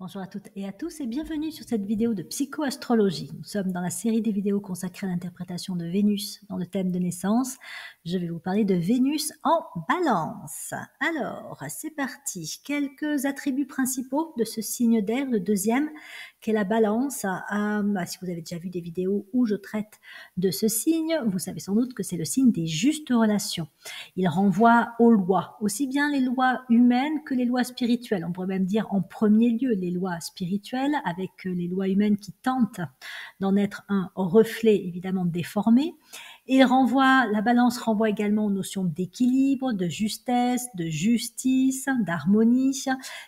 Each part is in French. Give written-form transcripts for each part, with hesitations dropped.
Bonjour à toutes et à tous et bienvenue sur cette vidéo de psychoastrologie. Nous sommes dans la série des vidéos consacrées à l'interprétation de Vénus dans le thème de naissance. Je vais vous parler de Vénus en balance. Alors, c'est parti. Quelques attributs principaux de ce signe d'air, le deuxième, qu'est la balance. Si vous avez déjà vu des vidéos où je traite de ce signe, vous savez sans doute que c'est le signe des justes relations. Il renvoie aux lois, aussi bien les lois humaines que les lois spirituelles. On pourrait même dire en premier lieu les lois spirituelles avec les lois humaines qui tentent d'en être un reflet évidemment déformé. Et la balance renvoie également aux notions d'équilibre, de justesse, de justice, d'harmonie.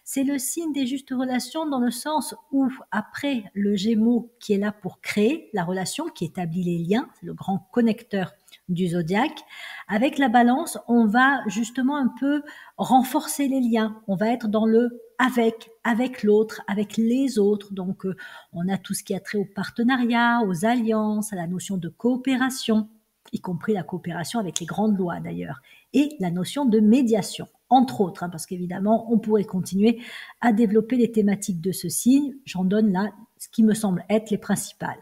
C'est le signe des justes relations dans le sens où, après le Gémeaux qui est là pour créer la relation, qui établit les liens, c'est le grand connecteur du zodiaque, avec la balance, on va justement un peu renforcer les liens. On va être dans le avec l'autre, avec les autres. Donc, on a tout ce qui a trait au partenariat, aux alliances, à la notion de coopération, y compris la coopération avec les grandes lois d'ailleurs, et la notion de médiation, entre autres, parce qu'évidemment, on pourrait continuer à développer les thématiques de ce signe. J'en donne là ce qui me semble être les principales.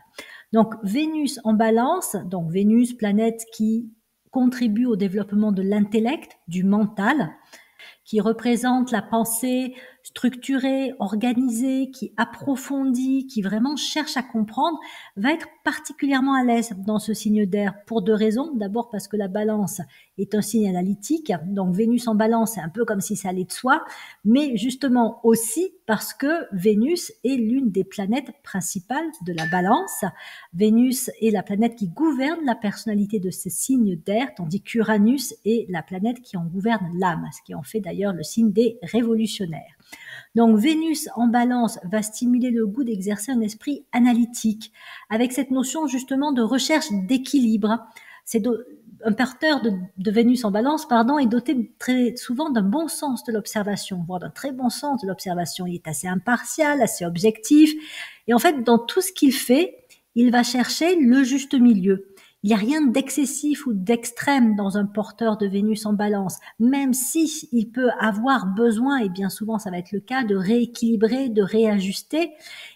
Donc, Vénus en balance, donc Vénus, planète qui contribue au développement de l'intellect, du mental, qui représente la pensée structurée, organisée, qui approfondit, qui vraiment cherche à comprendre, va être particulièrement à l'aise dans ce signe d'air pour deux raisons. D'abord parce que la balance est un signe analytique, donc Vénus en balance, c'est un peu comme si ça allait de soi, mais justement aussi parce que Vénus est l'une des planètes principales de la balance. Vénus est la planète qui gouverne la personnalité de ces signes d'air, tandis qu'Uranus est la planète qui en gouverne l'âme, ce qui en fait d'ailleurs le signe des révolutionnaires. Donc Vénus en balance va stimuler le goût d'exercer un esprit analytique, avec cette notion justement de recherche d'équilibre. Un porteur de Vénus en balance, est doté très souvent d'un bon sens de l'observation, voire d'un très bon sens de l'observation. Il est assez impartial, assez objectif, et en fait, dans tout ce qu'il fait, il va chercher le juste milieu. Il n'y a rien d'excessif ou d'extrême dans un porteur de Vénus en balance, même si il peut avoir besoin, et bien souvent ça va être le cas, de rééquilibrer, de réajuster.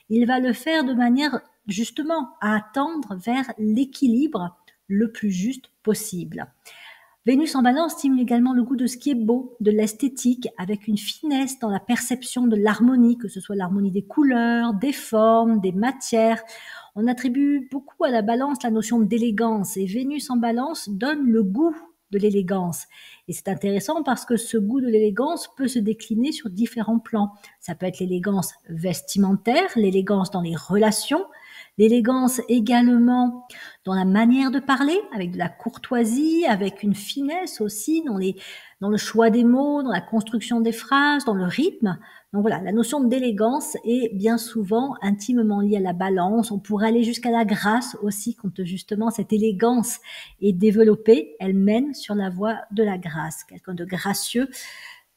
Il va le faire de manière justement à tendre vers l'équilibre le plus juste possible. Vénus en balance stimule également le goût de ce qui est beau, de l'esthétique, avec une finesse dans la perception de l'harmonie, que ce soit l'harmonie des couleurs, des formes, des matières. On attribue beaucoup à la balance la notion d'élégance, et Vénus en balance donne le goût de l'élégance. Et c'est intéressant parce que ce goût de l'élégance peut se décliner sur différents plans. Ça peut être l'élégance vestimentaire, l'élégance dans les relations, l'élégance également dans la manière de parler, avec de la courtoisie, avec une finesse aussi dans le choix des mots, dans la construction des phrases, dans le rythme. Donc voilà, la notion d'élégance est bien souvent intimement liée à la balance. On pourrait aller jusqu'à la grâce aussi, quand justement cette élégance est développée, elle mène sur la voie de la grâce. Quelqu'un de gracieux,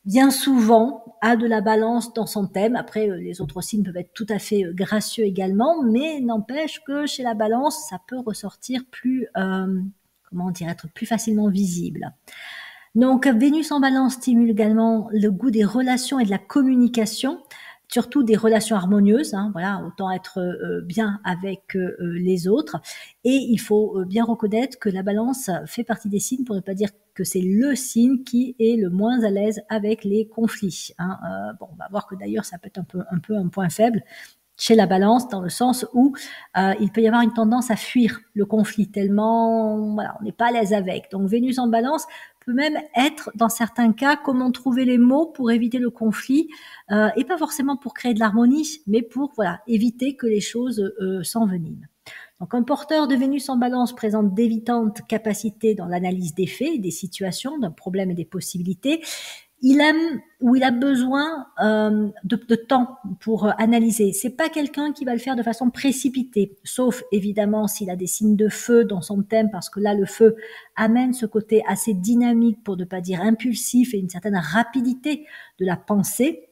bien souvent, a de la balance dans son thème. Après, les autres signes peuvent être tout à fait gracieux également, mais n'empêche que chez la balance, ça peut ressortir être plus facilement visible. Donc, Vénus en balance stimule également le goût des relations et de la communication, surtout des relations harmonieuses, autant être bien avec les autres. Et il faut bien reconnaître que la balance fait partie des signes, pour ne pas dire que c'est le signe qui est le moins à l'aise avec les conflits. On va voir que d'ailleurs ça peut être un peu un point faible chez la balance, dans le sens où il peut y avoir une tendance à fuir le conflit, tellement on n'est pas à l'aise avec. Donc Vénus en balance peut même être, dans certains cas, comment trouver les mots pour éviter le conflit, et pas forcément pour créer de l'harmonie, mais pour éviter que les choses s'enveniment. Donc un porteur de Vénus en balance présente d'évitantes capacités dans l'analyse des faits, des situations, d'un problème et des possibilités. Il aime ou il a besoin de temps pour analyser. C'est pas quelqu'un qui va le faire de façon précipitée, sauf évidemment s'il a des signes de feu dans son thème, parce que là le feu amène ce côté assez dynamique, pour ne pas dire impulsif, et une certaine rapidité de la pensée.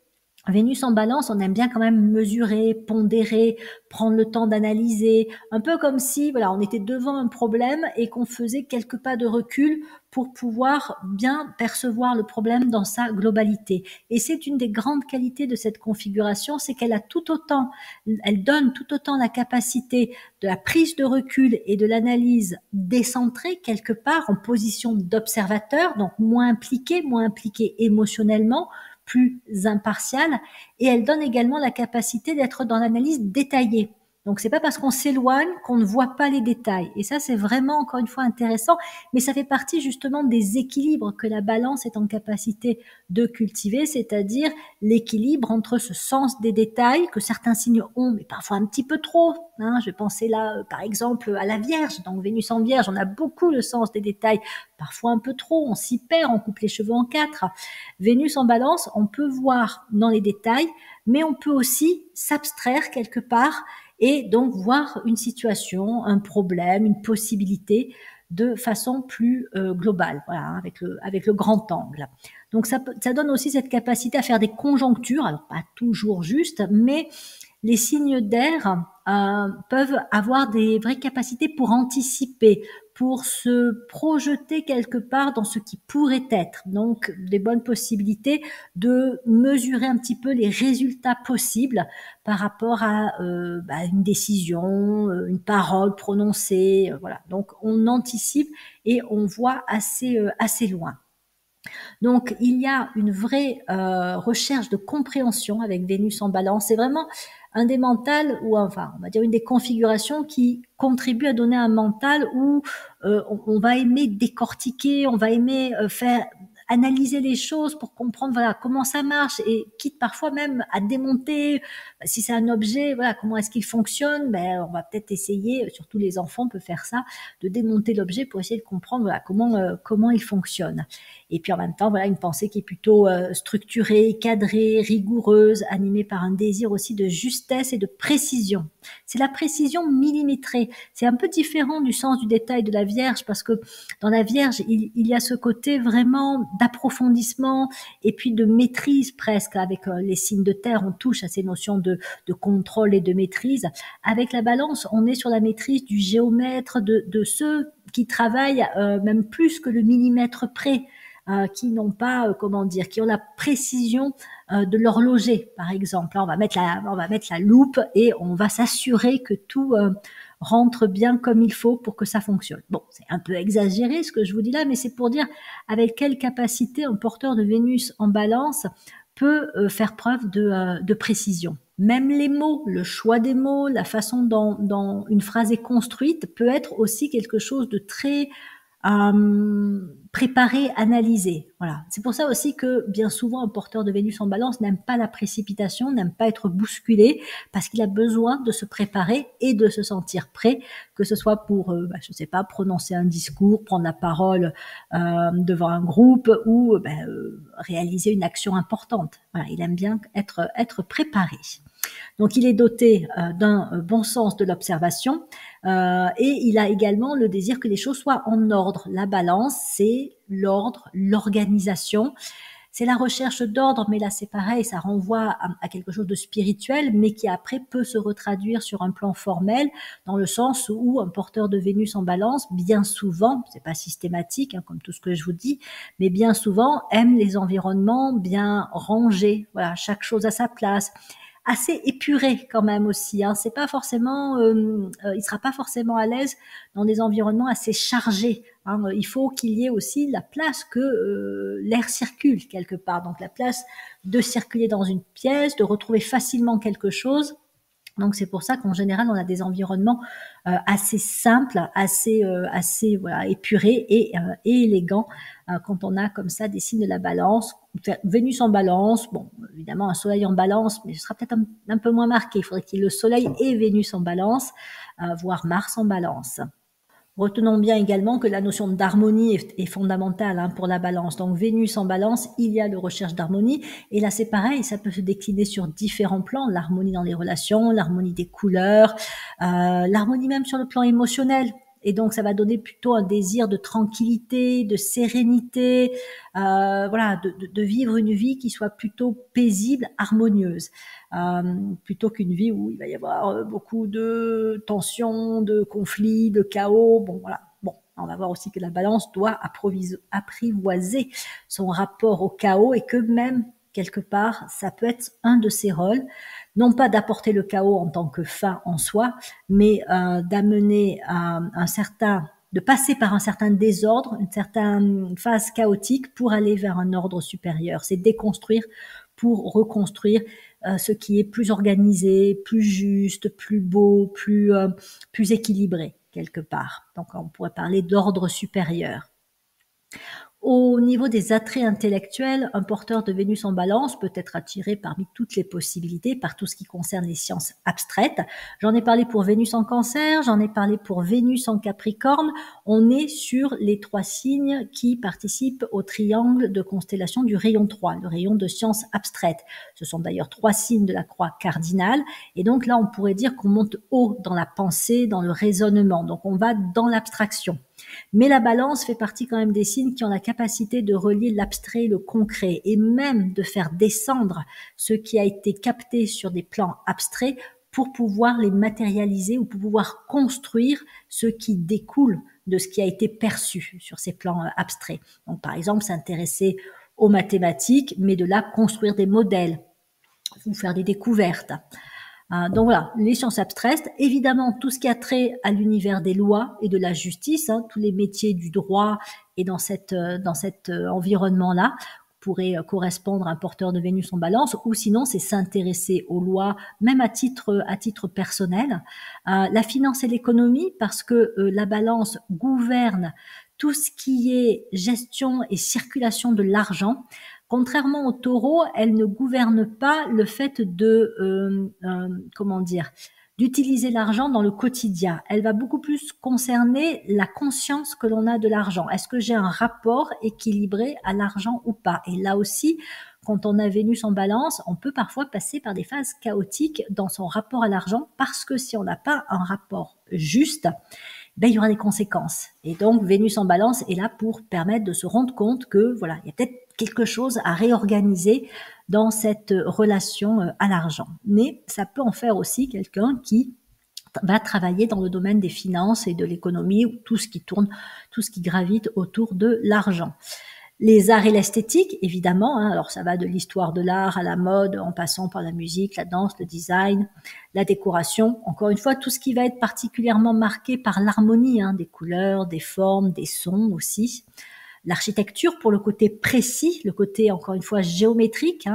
Vénus en balance, on aime bien quand même mesurer, pondérer, prendre le temps d'analyser, un peu comme si voilà, on était devant un problème et qu'on faisait quelques pas de recul pour pouvoir bien percevoir le problème dans sa globalité. Et c'est une des grandes qualités de cette configuration, c'est qu'elle a tout autant, elle donne tout autant la capacité de la prise de recul et de l'analyse décentrée quelque part en position d'observateur, donc moins impliqué émotionnellement, plus impartiale, et elle donne également la capacité d'être dans l'analyse détaillée. Donc c'est pas parce qu'on s'éloigne qu'on ne voit pas les détails. Et ça, c'est vraiment encore une fois intéressant, mais ça fait partie justement des équilibres que la balance est en capacité de cultiver, c'est-à-dire l'équilibre entre ce sens des détails que certains signes ont, mais parfois un petit peu trop. Je vais penser là, par exemple, à la Vierge. Donc Vénus en Vierge, on a beaucoup le sens des détails, parfois un peu trop, on s'y perd, on coupe les cheveux en quatre. Vénus en balance, on peut voir dans les détails, mais on peut aussi s'abstraire quelque part et donc voir une situation, un problème, une possibilité de façon plus globale, voilà, avec le grand angle. Donc ça donne aussi cette capacité à faire des conjonctures, alors pas toujours justes, mais les signes d'air peuvent avoir des vraies capacités pour anticiper, pour se projeter quelque part dans ce qui pourrait être. Donc, des bonnes possibilités de mesurer un petit peu les résultats possibles par rapport à une décision, une parole prononcée. Voilà. Donc, on anticipe et on voit assez loin. Donc, il y a une vraie recherche de compréhension avec Vénus en balance. C'est vraiment un des mentals, ou enfin, on va dire une des configurations qui contribue à donner un mental où on va aimer décortiquer, on va aimer faire analyser les choses pour comprendre voilà comment ça marche et quitte parfois même à démonter si c'est un objet voilà comment est-ce qu'il fonctionne on va peut-être essayer surtout les enfants peuvent faire ça de démonter l'objet pour essayer de comprendre voilà comment il fonctionne. Et puis en même temps, voilà, une pensée qui est plutôt structurée, cadrée, rigoureuse, animée par un désir aussi de justesse et de précision. C'est la précision millimétrée. C'est un peu différent du sens du détail de la Vierge parce que dans la Vierge, il y a ce côté vraiment d'approfondissement et puis de maîtrise presque. Avec les signes de terre, on touche à ces notions de contrôle et de maîtrise. Avec la Balance, on est sur la maîtrise du géomètre, de ceux qui travaillent même plus que le millimètre près. Qui n'ont pas, qui ont la précision de l'horloger, par exemple. Là, on va mettre la loupe et on va s'assurer que tout rentre bien comme il faut pour que ça fonctionne. Bon, c'est un peu exagéré ce que je vous dis là, mais c'est pour dire avec quelle capacité un porteur de Vénus en balance peut faire preuve de précision. Même les mots, le choix des mots, la façon dont une phrase est construite peut être aussi quelque chose de très préparer, analyser. Voilà. C'est pour ça aussi que bien souvent un porteur de Vénus en balance n'aime pas la précipitation, n'aime pas être bousculé parce qu'il a besoin de se préparer et de se sentir prêt, que ce soit pour, je sais pas, prononcer un discours, prendre la parole devant un groupe ou réaliser une action importante. Voilà, il aime bien être préparé. Donc, il est doté d'un bon sens de l'observation et il a également le désir que les choses soient en ordre. La balance, c'est l'ordre, l'organisation. C'est la recherche d'ordre, mais là, c'est pareil, ça renvoie à quelque chose de spirituel, mais qui après peut se retraduire sur un plan formel, dans le sens où un porteur de Vénus en balance, bien souvent, c'est pas systématique, comme tout ce que je vous dis, mais bien souvent, aime les environnements bien rangés. Voilà, chaque chose à sa place. Assez épuré quand même aussi. C'est pas forcément, il sera pas forcément à l'aise dans des environnements assez chargés. Il faut qu'il y ait aussi la place que l'air circule quelque part. Donc la place de circuler dans une pièce, de retrouver facilement quelque chose. Donc c'est pour ça qu'en général on a des environnements assez simples, assez voilà épurés et élégants quand on a comme ça des signes de la Balance. Vénus en Balance, bon évidemment un Soleil en Balance, mais ce sera peut-être un peu moins marqué. Il faudrait qu'il y ait le Soleil et Vénus en Balance, voire Mars en Balance. Retenons bien également que la notion d'harmonie est fondamentale pour la balance. Donc Vénus en balance, il y a le recherche d'harmonie. Et là, c'est pareil, ça peut se décliner sur différents plans. L'harmonie dans les relations, l'harmonie des couleurs, l'harmonie même sur le plan émotionnel. et donc ça va donner plutôt un désir de tranquillité, de sérénité, voilà, de vivre une vie qui soit plutôt paisible, harmonieuse, plutôt qu'une vie où il va y avoir beaucoup de tensions, de conflits, de chaos. Bon, voilà. Bon, on va voir aussi que la balance doit apprivoiser son rapport au chaos, et que même quelque part, ça peut être un de ses rôles, non pas d'apporter le chaos en tant que fin en soi, mais d'amener de passer par un certain désordre, une certaine phase chaotique pour aller vers un ordre supérieur. C'est déconstruire pour reconstruire ce qui est plus organisé, plus juste, plus beau, plus équilibré quelque part. Donc on pourrait parler d'ordre supérieur. Au niveau des attraits intellectuels, un porteur de Vénus en balance peut être attiré parmi toutes les possibilités par tout ce qui concerne les sciences abstraites. J'en ai parlé pour Vénus en cancer, j'en ai parlé pour Vénus en capricorne. On est sur les 3 signes qui participent au triangle de constellation du rayon 3, le rayon de sciences abstraites. Ce sont d'ailleurs 3 signes de la croix cardinale, et donc là on pourrait dire qu'on monte haut dans la pensée, dans le raisonnement, donc on va dans l'abstraction. Mais la balance fait partie quand même des signes qui ont la capacité de relier l'abstrait et le concret, et même de faire descendre ce qui a été capté sur des plans abstraits pour pouvoir les matérialiser ou pour pouvoir construire ce qui découle de ce qui a été perçu sur ces plans abstraits. Donc par exemple, s'intéresser aux mathématiques, mais de là construire des modèles ou faire des découvertes. Donc voilà, les sciences abstraites, évidemment tout ce qui a trait à l'univers des lois et de la justice, tous les métiers du droit, et dans cet environnement-là pourrait correspondre à un porteur de Vénus en balance, ou sinon c'est s'intéresser aux lois, même à titre personnel. La finance et l'économie, parce que la balance gouverne tout ce qui est gestion et circulation de l'argent. Contrairement au taureau, elle ne gouverne pas le fait d'utiliser l'argent dans le quotidien. Elle va beaucoup plus concerner la conscience que l'on a de l'argent. Est-ce que j'ai un rapport équilibré à l'argent ou pas? Et là aussi, quand on a Vénus en balance, on peut parfois passer par des phases chaotiques dans son rapport à l'argent, parce que si on n'a pas un rapport juste, il y aura des conséquences. Et donc, Vénus en balance est là pour permettre de se rendre compte que, voilà, il y a peut-être quelque chose à réorganiser dans cette relation à l'argent. Mais ça peut en faire aussi quelqu'un qui va travailler dans le domaine des finances et de l'économie, ou tout ce qui tourne, tout ce qui gravite autour de l'argent. Les arts et l'esthétique, évidemment, alors ça va de l'histoire de l'art à la mode, en passant par la musique, la danse, le design, la décoration. Encore une fois, tout ce qui va être particulièrement marqué par l'harmonie, des couleurs, des formes, des sons aussi. L'architecture pour le côté précis, le côté encore une fois géométrique.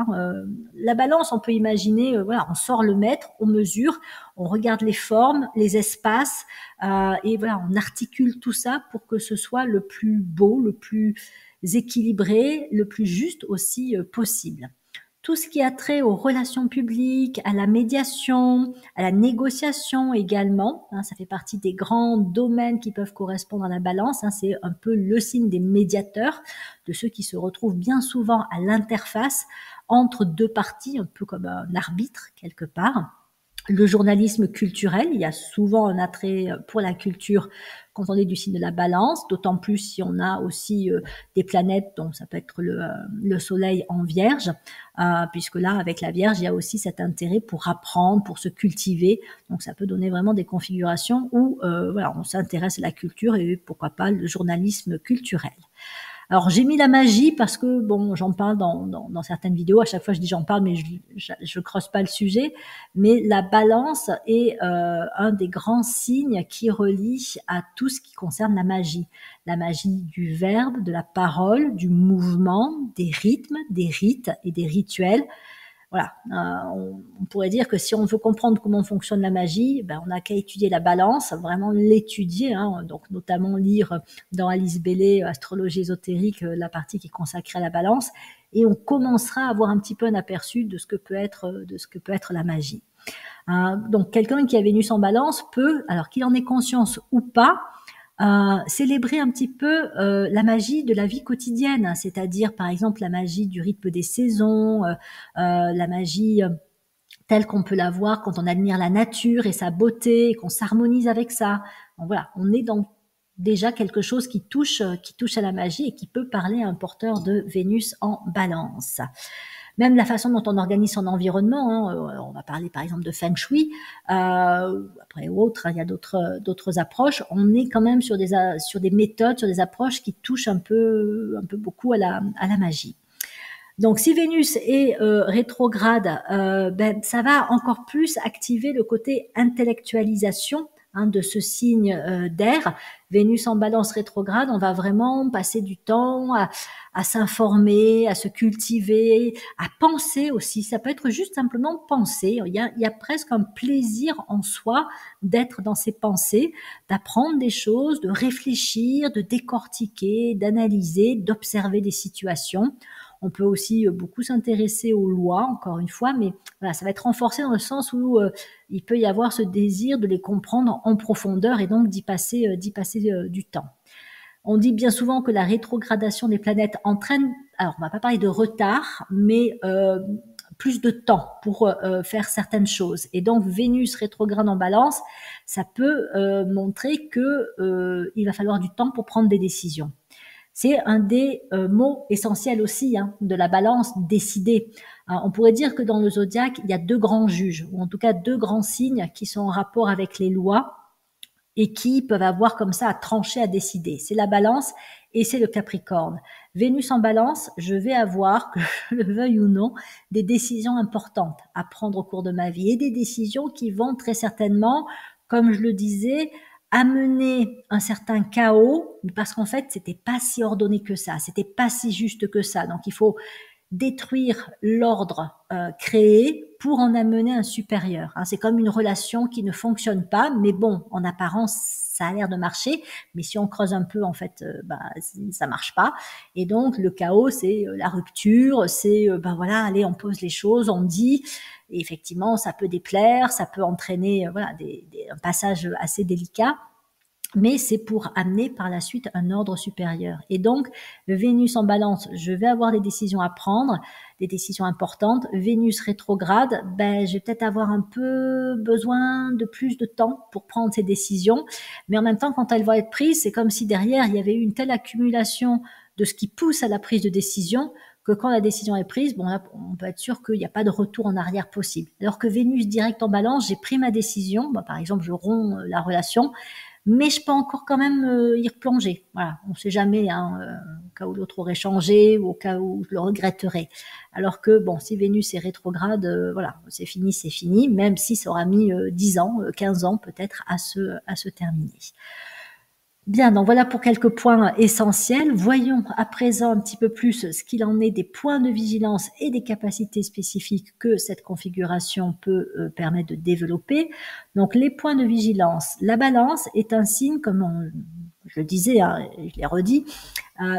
La balance, on peut imaginer, voilà, on sort le mètre, on mesure, on regarde les formes, les espaces, et voilà, on articule tout ça pour que ce soit le plus beau, le plus équilibré, le plus juste aussi possible. Tout ce qui a trait aux relations publiques, à la médiation, à la négociation également, ça fait partie des grands domaines qui peuvent correspondre à la balance. C'est un peu le signe des médiateurs, de ceux qui se retrouvent bien souvent à l'interface entre 2 parties, un peu comme un arbitre quelque part. Le journalisme culturel, il y a souvent un attrait pour la culture quand on est du signe de la balance, d'autant plus si on a aussi des planètes, donc ça peut être le soleil en vierge, puisque là, avec la vierge, il y a aussi cet intérêt pour apprendre, pour se cultiver, donc ça peut donner vraiment des configurations où voilà, on s'intéresse à la culture, et pourquoi pas le journalisme culturel. Alors j'ai mis la magie parce que bon, j'en parle dans certaines vidéos. À chaque fois, je dis j'en parle, mais je creuse pas le sujet. Mais la balance est un des grands signes qui relie à tout ce qui concerne la magie du verbe, de la parole, du mouvement, des rythmes, des rites et des rituels. Voilà, on pourrait dire que si on veut comprendre comment fonctionne la magie, on n'a qu'à étudier la balance, vraiment l'étudier, donc notamment lire dans Alice Bailey, Astrologie ésotérique, la partie qui est consacrée à la balance, et on commencera à avoir un petit peu un aperçu de ce que peut être la magie. Donc quelqu'un qui a Vénus en balance peut, alors qu'il en ait conscience ou pas, célébrer un petit peu la magie de la vie quotidienne, c'est-à-dire par exemple la magie du rythme des saisons, la magie telle qu'on peut la voir quand on admire la nature et sa beauté, et qu'on s'harmonise avec ça. Donc voilà, on est dans déjà quelque chose qui touche à la magie et qui peut parler à un porteur de Vénus en Balance. Même la façon dont on organise son environnement, hein, on va parler par exemple de Feng Shui, après autres, il y a d'autres approches. On est quand même sur des méthodes, sur des approches qui touchent un peu beaucoup à la magie. Donc, si Vénus est rétrograde, ça va encore plus activer le côté intellectualisation de ce signe d'air. Vénus en Balance rétrograde, on va vraiment passer du temps à s'informer, à se cultiver, à penser aussi. Ça peut être juste simplement penser. Il y a presque un plaisir en soi d'être dans ses pensées, d'apprendre des choses, de réfléchir, de décortiquer, d'analyser, d'observer des situations. On peut aussi beaucoup s'intéresser aux lois, encore une fois, mais voilà, ça va être renforcé dans le sens où il peut y avoir ce désir de les comprendre en profondeur et donc d'y passer du temps. On dit bien souvent que la rétrogradation des planètes entraîne, alors on va pas parler de retard, mais plus de temps pour faire certaines choses. Et donc Vénus rétrograde en Balance, ça peut montrer que il va falloir du temps pour prendre des décisions. C'est un des mots essentiels aussi de la Balance, décider. On pourrait dire que dans le zodiaque, il y a 2 grands juges, ou en tout cas 2 grands signes qui sont en rapport avec les lois et qui peuvent avoir comme ça à trancher, à décider. C'est la Balance et c'est le Capricorne. Vénus en Balance, je vais avoir, que je le veuille ou non, des décisions importantes à prendre au cours de ma vie et des décisions qui vont très certainement, comme je le disais, amener un certain chaos, parce qu'en fait, c'était pas si ordonné que ça, c'était pas si juste que ça. Donc, il faut détruire l'ordre créé pour en amener un supérieur. C'est comme une relation qui ne fonctionne pas, mais bon, en apparence, ça a l'air de marcher, mais si on creuse un peu, en fait, ça marche pas. Et donc, le chaos, c'est la rupture, c'est, voilà, allez, on pose les choses, on dit, et effectivement, ça peut déplaire, ça peut entraîner, un passage assez délicat. Mais c'est pour amener par la suite un ordre supérieur. Et donc, Vénus en Balance, je vais avoir des décisions à prendre, des décisions importantes. Vénus rétrograde, je vais peut-être avoir un peu besoin de plus de temps pour prendre ces décisions. Mais en même temps, quand elles vont être prises, c'est comme si derrière, il y avait eu une telle accumulation de ce qui pousse à la prise de décision que quand la décision est prise, là, on peut être sûr qu'il n'y a pas de retour en arrière possible. Alors que Vénus direct en Balance, j'ai pris ma décision. Par exemple, je romps la relation, mais je peux encore quand même y replonger. Voilà, on ne sait jamais, au cas où l'autre aurait changé ou au cas où je le regretterais. Alors que si Vénus est rétrograde, c'est fini, même si ça aura mis 10 ans, 15 ans peut-être à se terminer. Bien, donc voilà pour quelques points essentiels. Voyons à présent un petit peu plus ce qu'il en est des points de vigilance et des capacités spécifiques que cette configuration peut permettre de développer. Donc les points de vigilance. La Balance est un signe, comme je le disais, je l'ai redit,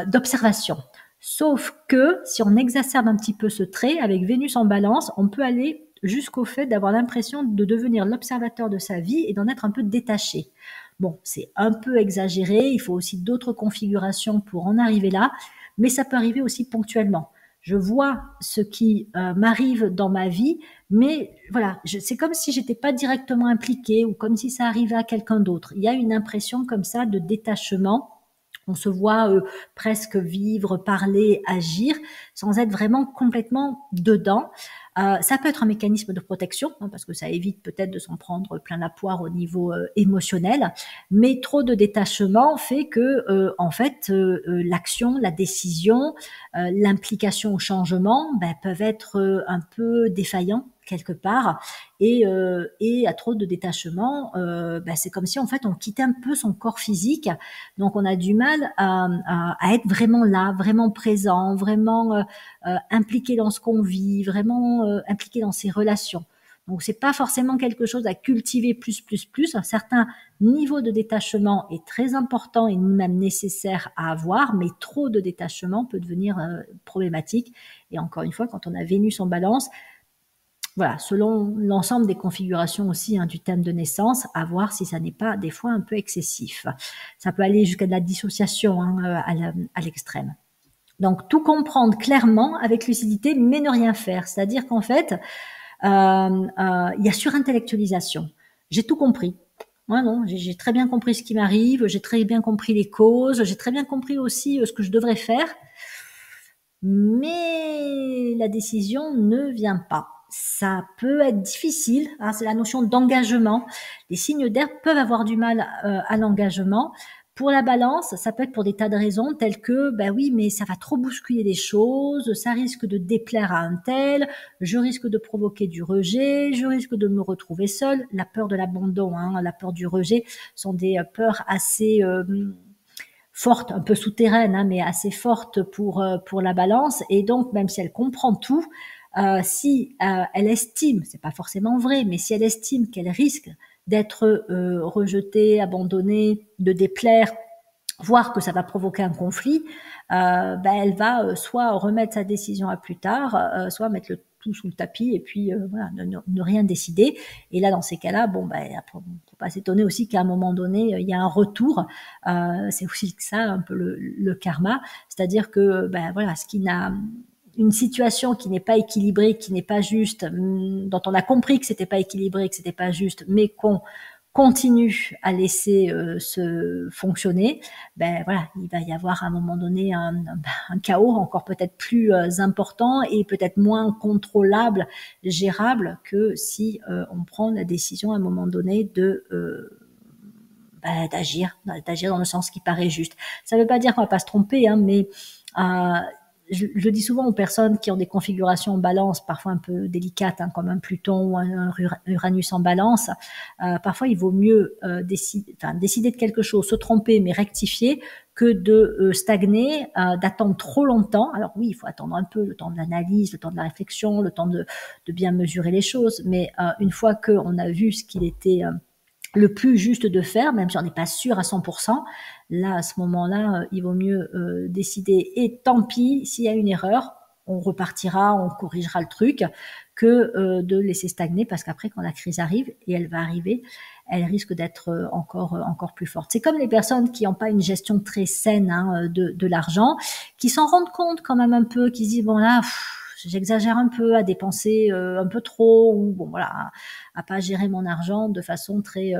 d'observation. Sauf que si on exacerbe un petit peu ce trait, avec Vénus en Balance, on peut aller jusqu'au fait d'avoir l'impression de devenir l'observateur de sa vie et d'en être un peu détaché. Bon, c'est un peu exagéré, il faut aussi d'autres configurations pour en arriver là, mais ça peut arriver aussi ponctuellement. Je vois ce qui m'arrive dans ma vie, mais voilà, c'est comme si j'étais pas directement impliquée ou comme si ça arrivait à quelqu'un d'autre. Il y a une impression comme ça de détachement. On se voit presque vivre, parler, agir, sans être vraiment complètement dedans. Ça peut être un mécanisme de protection, parce que ça évite peut-être de s'en prendre plein la poire au niveau émotionnel, mais trop de détachement fait que, en fait, l'action, la décision, l'implication au changement, peuvent être un peu défaillants quelque part, et à trop de détachement, c'est comme si en fait on quittait un peu son corps physique, donc on a du mal à être vraiment là, vraiment présent, vraiment impliqué dans ce qu'on vit, vraiment impliqué dans ses relations. Donc c'est pas forcément quelque chose à cultiver plus. Un certain niveau de détachement est très important et même nécessaire à avoir, mais trop de détachement peut devenir problématique. Et encore une fois, quand on a Vénus en Balance, voilà, selon l'ensemble des configurations aussi du thème de naissance, à voir si ça n'est pas des fois un peu excessif. Ça peut aller jusqu'à de la dissociation à l'extrême. Donc tout comprendre clairement avec lucidité, mais ne rien faire. C'est-à-dire qu'en fait, il y a surintellectualisation. J'ai tout compris. Moi non, j'ai très bien compris ce qui m'arrive, j'ai très bien compris les causes, j'ai très bien compris aussi ce que je devrais faire, mais la décision ne vient pas. Ça peut être difficile, hein, c'est la notion d'engagement. Les signes d'air peuvent avoir du mal à l'engagement. Pour la balance, ça peut être pour des tas de raisons telles que, ben oui, mais ça va trop bousculer les choses, ça risque de déplaire à un tel, je risque de provoquer du rejet, je risque de me retrouver seule. La peur de l'abandon, hein, la peur du rejet sont des peurs assez forte, un peu souterraine, hein, mais assez forte pour la balance. Et donc, même si elle comprend tout, si elle estime, c'est pas forcément vrai, mais si elle estime qu'elle risque d'être rejetée, abandonnée, de déplaire, voire que ça va provoquer un conflit, ben elle va soit remettre sa décision à plus tard, soit mettre le tout sous le tapis et puis voilà, ne rien décider. Et là, dans ces cas-là, bon, ben, après, faut pas s'étonner aussi qu'à un moment donné, il y a un retour. C'est aussi ça un peu le karma, c'est-à-dire que ben voilà, ce qui n'a une situation qui n'est pas équilibrée, qui n'est pas juste, dont on a compris que c'était pas équilibré, que c'était pas juste, mais qu'on continue à laisser se fonctionner, ben voilà, il va y avoir à un moment donné un chaos encore peut-être plus important et peut-être moins contrôlable, gérable que si on prend la décision à un moment donné de d'agir dans le sens qui paraît juste. Ça ne veut pas dire qu'on va pas se tromper, hein, mais euh, je dis souvent aux personnes qui ont des configurations en balance, parfois un peu délicates, hein, comme un Pluton ou un Uranus en balance, parfois il vaut mieux décider de quelque chose, se tromper, mais rectifier, que de stagner, d'attendre trop longtemps. Alors oui, il faut attendre un peu, le temps de l'analyse, le temps de la réflexion, le temps de bien mesurer les choses, mais une fois qu'on a vu ce qu'il était le plus juste de faire, même si on n'est pas sûr à 100%, là, à ce moment-là, il vaut mieux décider, et tant pis, s'il y a une erreur, on repartira, on corrigera le truc, que de laisser stagner, parce qu'après, quand la crise arrive, et elle va arriver, elle risque d'être encore plus forte. C'est comme les personnes qui n'ont pas une gestion très saine, hein, de l'argent, qui s'en rendent compte quand même un peu, qui se disent, bon là, j'exagère un peu à dépenser un peu trop, ou bon voilà, à pas gérer mon argent de façon très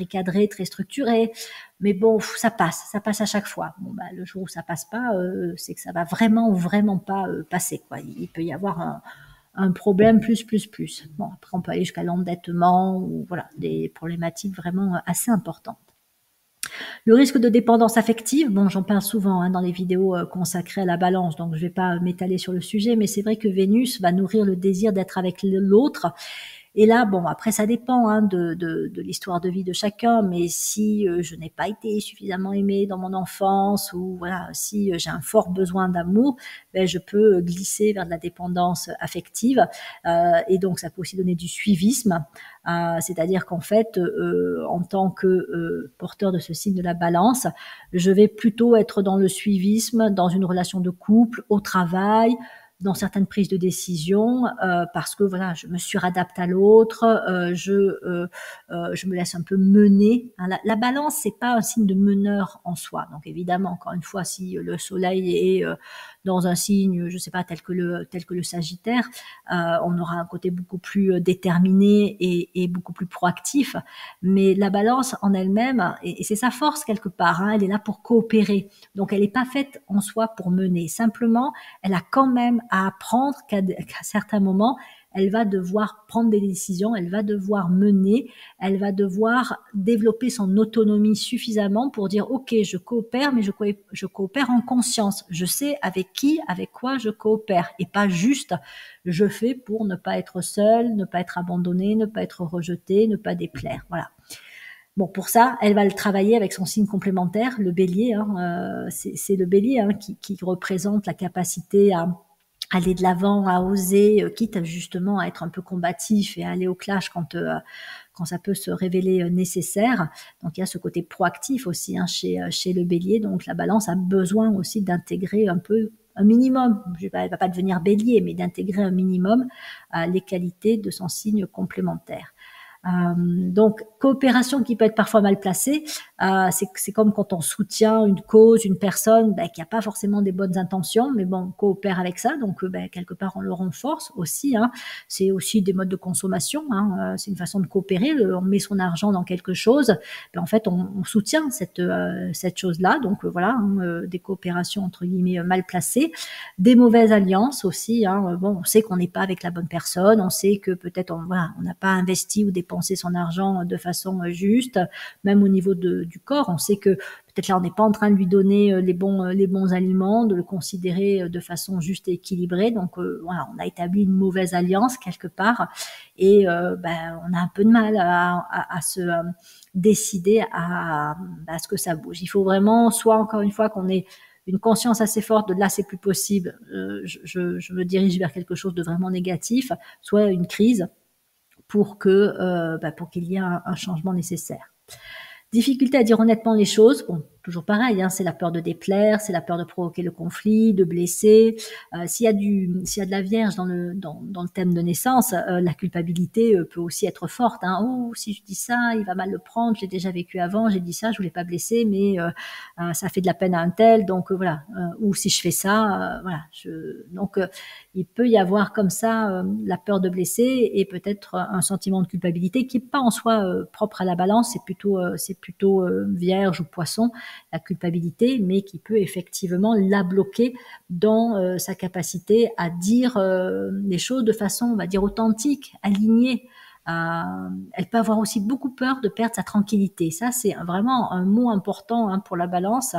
cadrée, très structurée. Mais bon, ça passe à chaque fois. Bon bah le jour où ça passe pas, c'est que ça va vraiment ou vraiment pas passer, quoi. Il peut y avoir un problème plus. Bon, après on peut aller jusqu'à l'endettement ou voilà, des problématiques vraiment assez importantes. Le risque de dépendance affective, bon, j'en parle souvent hein, dans les vidéos consacrées à la balance, donc je ne vais pas m'étaler sur le sujet, mais c'est vrai que Vénus va nourrir le désir d'être avec l'autre. Et là, bon, après, ça dépend hein, de l'histoire de vie de chacun, mais si je n'ai pas été suffisamment aimée dans mon enfance, ou voilà, si j'ai un fort besoin d'amour, ben, je peux glisser vers de la dépendance affective, et donc ça peut aussi donner du suivisme, c'est-à-dire qu'en fait, en tant que porteur de ce signe de la balance, je vais plutôt être dans le suivisme, dans une relation de couple, au travail, dans certaines prises de décision, parce que voilà, je me suradapte à l'autre, je me laisse un peu mener. Hein, la balance, c'est pas un signe de meneur en soi. Donc évidemment, encore une fois, si le soleil est dans un signe, je sais pas, tel que le Sagittaire, on aura un côté beaucoup plus déterminé et beaucoup plus proactif. Mais la balance en elle-même, et c'est sa force quelque part, hein, elle est là pour coopérer. Donc elle n'est pas faite en soi pour mener. Simplement, elle a quand même à apprendre qu'à certains moments, elle va devoir prendre des décisions, elle va devoir mener, elle va devoir développer son autonomie suffisamment pour dire ok, je coopère, mais je coopère en conscience. Je sais avec qui, avec quoi je coopère, et pas juste je fais pour ne pas être seule, ne pas être abandonnée, ne pas être rejetée, ne pas déplaire. Voilà. Bon, pour ça, elle va le travailler avec son signe complémentaire, le bélier. Hein, c'est le bélier hein, qui représente la capacité à aller de l'avant, à oser, quitte justement à être un peu combatif et à aller au clash quand ça peut se révéler nécessaire. Donc il y a ce côté proactif aussi hein, chez le bélier. Donc la balance a besoin aussi d'intégrer un peu un minimum, elle va pas devenir bélier, mais d'intégrer un minimum les qualités de son signe complémentaire. Donc coopération qui peut être parfois mal placée, c'est comme quand on soutient une cause, une personne qui n'a pas forcément des bonnes intentions, mais bon, on coopère avec ça, donc quelque part on le renforce aussi. C'est aussi des modes de consommation, c'est une façon de coopérer. On met son argent dans quelque chose, en fait on soutient cette chose-là. Donc voilà, des coopérations entre guillemets mal placées, des mauvaises alliances aussi. Bon, on sait qu'on n'est pas avec la bonne personne, on sait que peut-être on n'a pas investi ou dépensé son argent de façon juste, même au niveau du corps. On sait que peut-être là on n'est pas en train de lui donner les bons aliments, de le considérer de façon juste et équilibrée. Donc voilà, on a établi une mauvaise alliance quelque part, et on a un peu de mal à se décider à ce que ça bouge. Il faut vraiment, soit encore une fois qu'on ait une conscience assez forte de là c'est plus possible, je me dirige vers quelque chose de vraiment négatif, soit une crise pour qu'il y ait un changement nécessaire. Difficulté à dire honnêtement les choses. Bon, toujours pareil, c'est la peur de déplaire, c'est la peur de provoquer le conflit, de blesser. S'il y a de la Vierge dans le thème de naissance, la culpabilité peut aussi être forte. Oh, si je dis ça, il va mal le prendre. J'ai déjà vécu avant, j'ai dit ça, je voulais pas blesser, mais ça fait de la peine à un tel. Donc voilà. Ou si je fais ça, voilà. Donc il peut y avoir comme ça la peur de blesser et peut-être un sentiment de culpabilité qui est pas en soi propre à la Balance. C'est plutôt Vierge ou Poisson, la culpabilité, mais qui peut effectivement la bloquer dans sa capacité à dire les choses de façon, on va dire, authentique, alignée. Elle peut avoir aussi beaucoup peur de perdre sa tranquillité. Ça, c'est vraiment un mot important pour la Balance.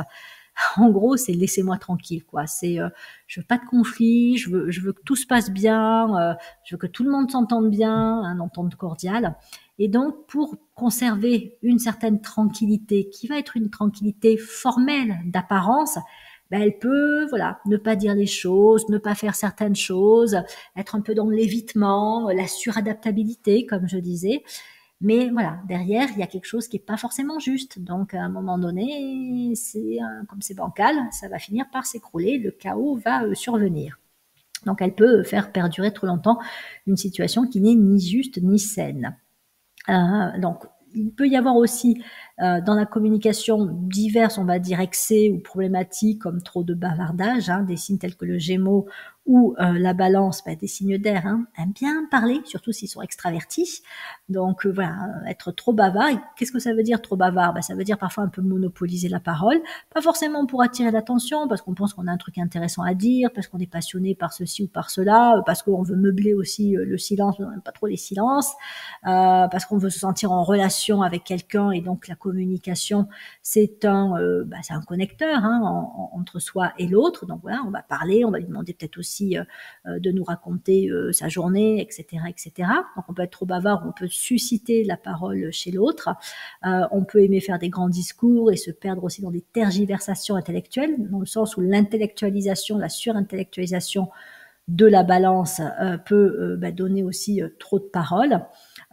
En gros, c'est laissez-moi tranquille, quoi. C'est je veux pas de conflit, je veux que tout se passe bien, je veux que tout le monde s'entende bien, un entente cordiale. Et donc, pour conserver une certaine tranquillité, qui va être une tranquillité formelle d'apparence, elle peut, voilà, ne pas dire les choses, ne pas faire certaines choses, être un peu dans l'évitement, la suradaptabilité, comme je disais. Mais voilà, derrière, il y a quelque chose qui n'est pas forcément juste. Donc, à un moment donné, comme c'est bancal, ça va finir par s'écrouler, le chaos va survenir. Donc, elle peut faire perdurer trop longtemps une situation qui n'est ni juste ni saine. Donc, il peut y avoir aussi dans la communication diverses, on va dire, excès ou problématiques comme trop de bavardage, des signes tels que le Gémeaux ou la Balance, des signes d'air, aiment bien parler, surtout s'ils sont extravertis. Donc voilà, être trop bavard. Et qu'est-ce que ça veut dire trop bavard? Ça veut dire parfois un peu monopoliser la parole, pas forcément pour attirer l'attention, parce qu'on pense qu'on a un truc intéressant à dire, parce qu'on est passionné par ceci ou par cela, parce qu'on veut meubler aussi le silence, on n'aime pas trop les silences, parce qu'on veut se sentir en relation avec quelqu'un, et donc la communication, c'est un connecteur entre soi et l'autre. Donc voilà, on va parler, on va lui demander peut-être aussi de nous raconter sa journée, etc., etc. Donc on peut être trop bavard, on peut susciter la parole chez l'autre. On peut aimer faire des grands discours et se perdre aussi dans des tergiversations intellectuelles, dans le sens où l'intellectualisation, la surintellectualisation de la Balance peut donner aussi trop de paroles.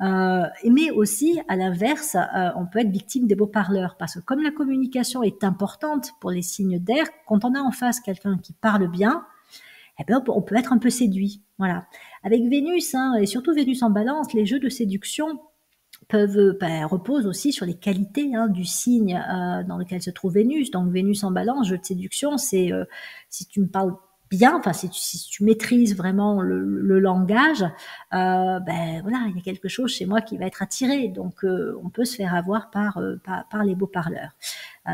Mais aussi, à l'inverse, on peut être victime des beaux parleurs, parce que comme la communication est importante pour les signes d'air, quand on a en face quelqu'un qui parle bien, on peut être un peu séduit. Voilà. Avec Vénus, et surtout Vénus en Balance, les jeux de séduction reposent aussi sur les qualités du signe dans lequel se trouve Vénus. Donc Vénus en Balance, jeu de séduction, c'est si tu me parles bien, si tu maîtrises vraiment le langage, voilà, il y a quelque chose chez moi qui va être attiré. Donc on peut se faire avoir par les beaux parleurs.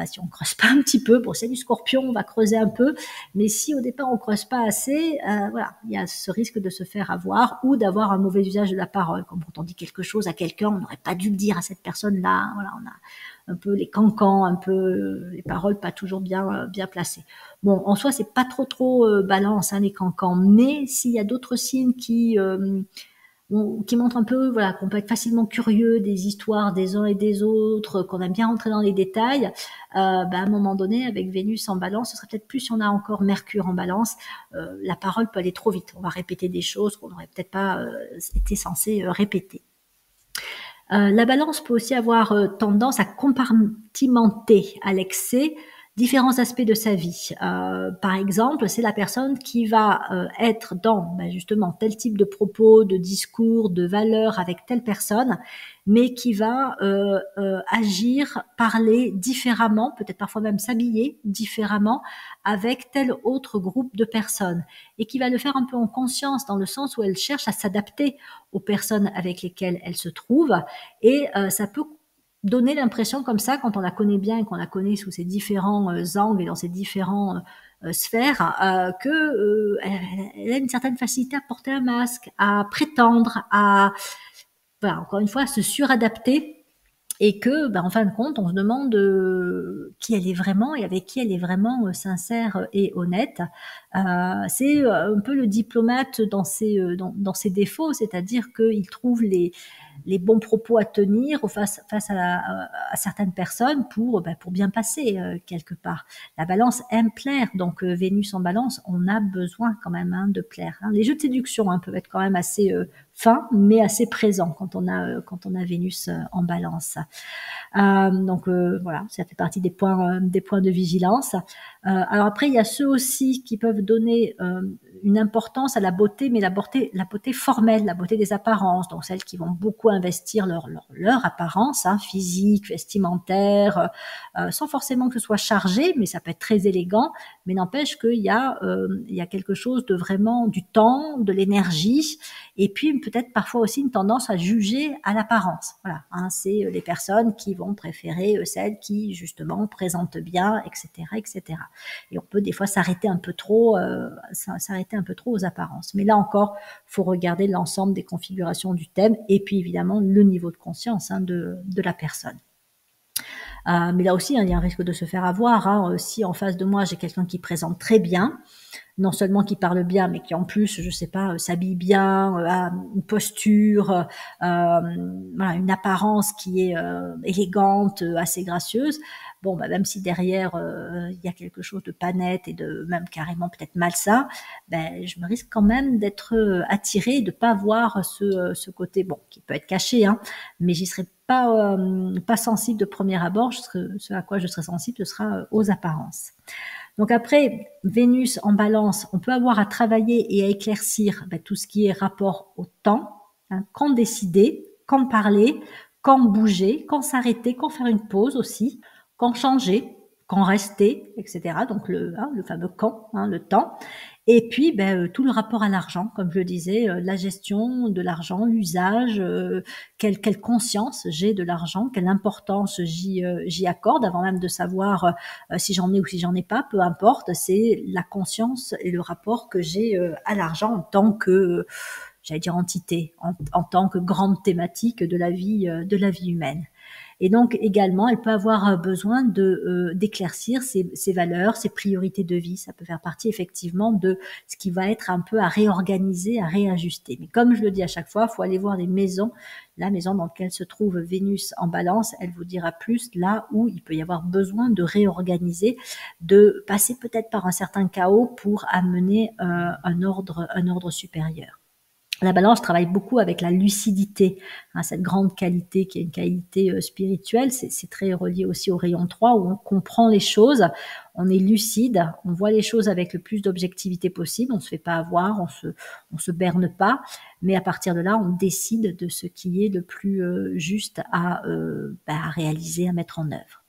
Si on creuse pas un petit peu, c'est du Scorpion, on va creuser un peu, mais si au départ on creuse pas assez, voilà, il y a ce risque de se faire avoir ou d'avoir un mauvais usage de la parole. Comme quand on dit quelque chose à quelqu'un, on n'aurait pas dû le dire à cette personne-là. Voilà, on a un peu les cancans, un peu les paroles pas toujours bien placées. Bon, en soi, c'est pas trop Balance, les cancans, mais s'il y a d'autres signes qui montrent un peu, voilà, qu'on peut être facilement curieux des histoires des uns et des autres, qu'on aime bien rentrer dans les détails, à un moment donné, avec Vénus en Balance, ce serait peut-être plus si on a encore Mercure en Balance, la parole peut aller trop vite. On va répéter des choses qu'on n'aurait peut-être pas été censé répéter. La Balance peut aussi avoir tendance à compartimenter à l'excès différents aspects de sa vie. Par exemple, c'est la personne qui va être dans justement tel type de propos, de discours, de valeurs avec telle personne, mais qui va agir, parler différemment, peut-être parfois même s'habiller différemment avec tel autre groupe de personnes, et qui va le faire un peu en conscience, dans le sens où elle cherche à s'adapter aux personnes avec lesquelles elle se trouve, et ça peut donner l'impression comme ça, quand on la connaît bien et qu'on la connaît sous ses différents angles et dans ses différents sphères, elle a une certaine facilité à porter un masque, à prétendre, à, voilà, encore une fois, à se suradapter, et que, en fin de compte, on se demande qui elle est vraiment et avec qui elle est vraiment sincère et honnête. C'est un peu le diplomate dans dans ses défauts, c'est-à-dire qu'il trouve les bons propos à tenir face à certaines personnes pour bien passer quelque part. La balance aime plaire, donc Vénus en balance, on a besoin quand même de plaire. Les jeux de séduction peuvent être quand même assez fins, mais assez présents quand on a Vénus en balance. Donc voilà, ça fait partie des points de vigilance. Alors après, il y a ceux aussi qui peuvent donner une importance à la beauté, mais la beauté formelle, la beauté des apparences, donc celles qui vont beaucoup investir leur apparence physique, vestimentaire, sans forcément que ce soit chargé, mais ça peut être très élégant, mais n'empêche qu'il y a quelque chose de vraiment du temps, de l'énergie, et puis peut-être parfois aussi une tendance à juger à l'apparence. Voilà, c'est les personnes qui vont préférer celles qui justement présentent bien, etc., etc. Et on peut des fois s'arrêter un peu trop aux apparences. Mais là encore, faut regarder l'ensemble des configurations du thème et puis évidemment le niveau de conscience de la personne. Mais là aussi, il y a un risque de se faire avoir. Si en face de moi j'ai quelqu'un qui présente très bien, non seulement qui parle bien, mais qui en plus, je sais pas, s'habille bien, a une posture, voilà, une apparence qui est élégante, assez gracieuse. Bon, même si derrière il y a quelque chose de pas net et de même carrément peut-être malsain, je me risque quand même d'être attirée, de pas voir ce côté, bon, qui peut être caché, mais j'y serais pas sensible de premier abord. Ce à quoi je serais sensible, ce sera aux apparences. Donc après, Vénus en balance, on peut avoir à travailler et à éclaircir tout ce qui est rapport au temps, quand décider, quand parler, quand bouger, quand s'arrêter, quand faire une pause aussi, quand changer, quand rester, etc. Donc le fameux quand, le temps. Et puis tout le rapport à l'argent, comme je le disais, la gestion de l'argent, l'usage, quelle conscience j'ai de l'argent, quelle importance j'y accorde, avant même de savoir si j'en ai ou si j'en ai pas, peu importe, c'est la conscience et le rapport que j'ai à l'argent en tant que, j'allais dire entité, en tant que grande thématique de la vie humaine. Et donc également, elle peut avoir besoin d'éclaircir ses valeurs, ses priorités de vie. Ça peut faire partie effectivement de ce qui va être un peu à réorganiser, à réajuster. Mais comme je le dis à chaque fois, il faut aller voir les maisons. La maison dans laquelle se trouve Vénus en balance, elle vous dira plus là où il peut y avoir besoin de réorganiser, de passer peut-être par un certain chaos pour amener un ordre supérieur. La balance travaille beaucoup avec la lucidité, cette grande qualité qui est une qualité spirituelle. C'est très relié aussi au rayon 3 où on comprend les choses, on est lucide, on voit les choses avec le plus d'objectivité possible, on se fait pas avoir, on se berne pas, mais à partir de là, on décide de ce qui est le plus juste à réaliser, à mettre en œuvre.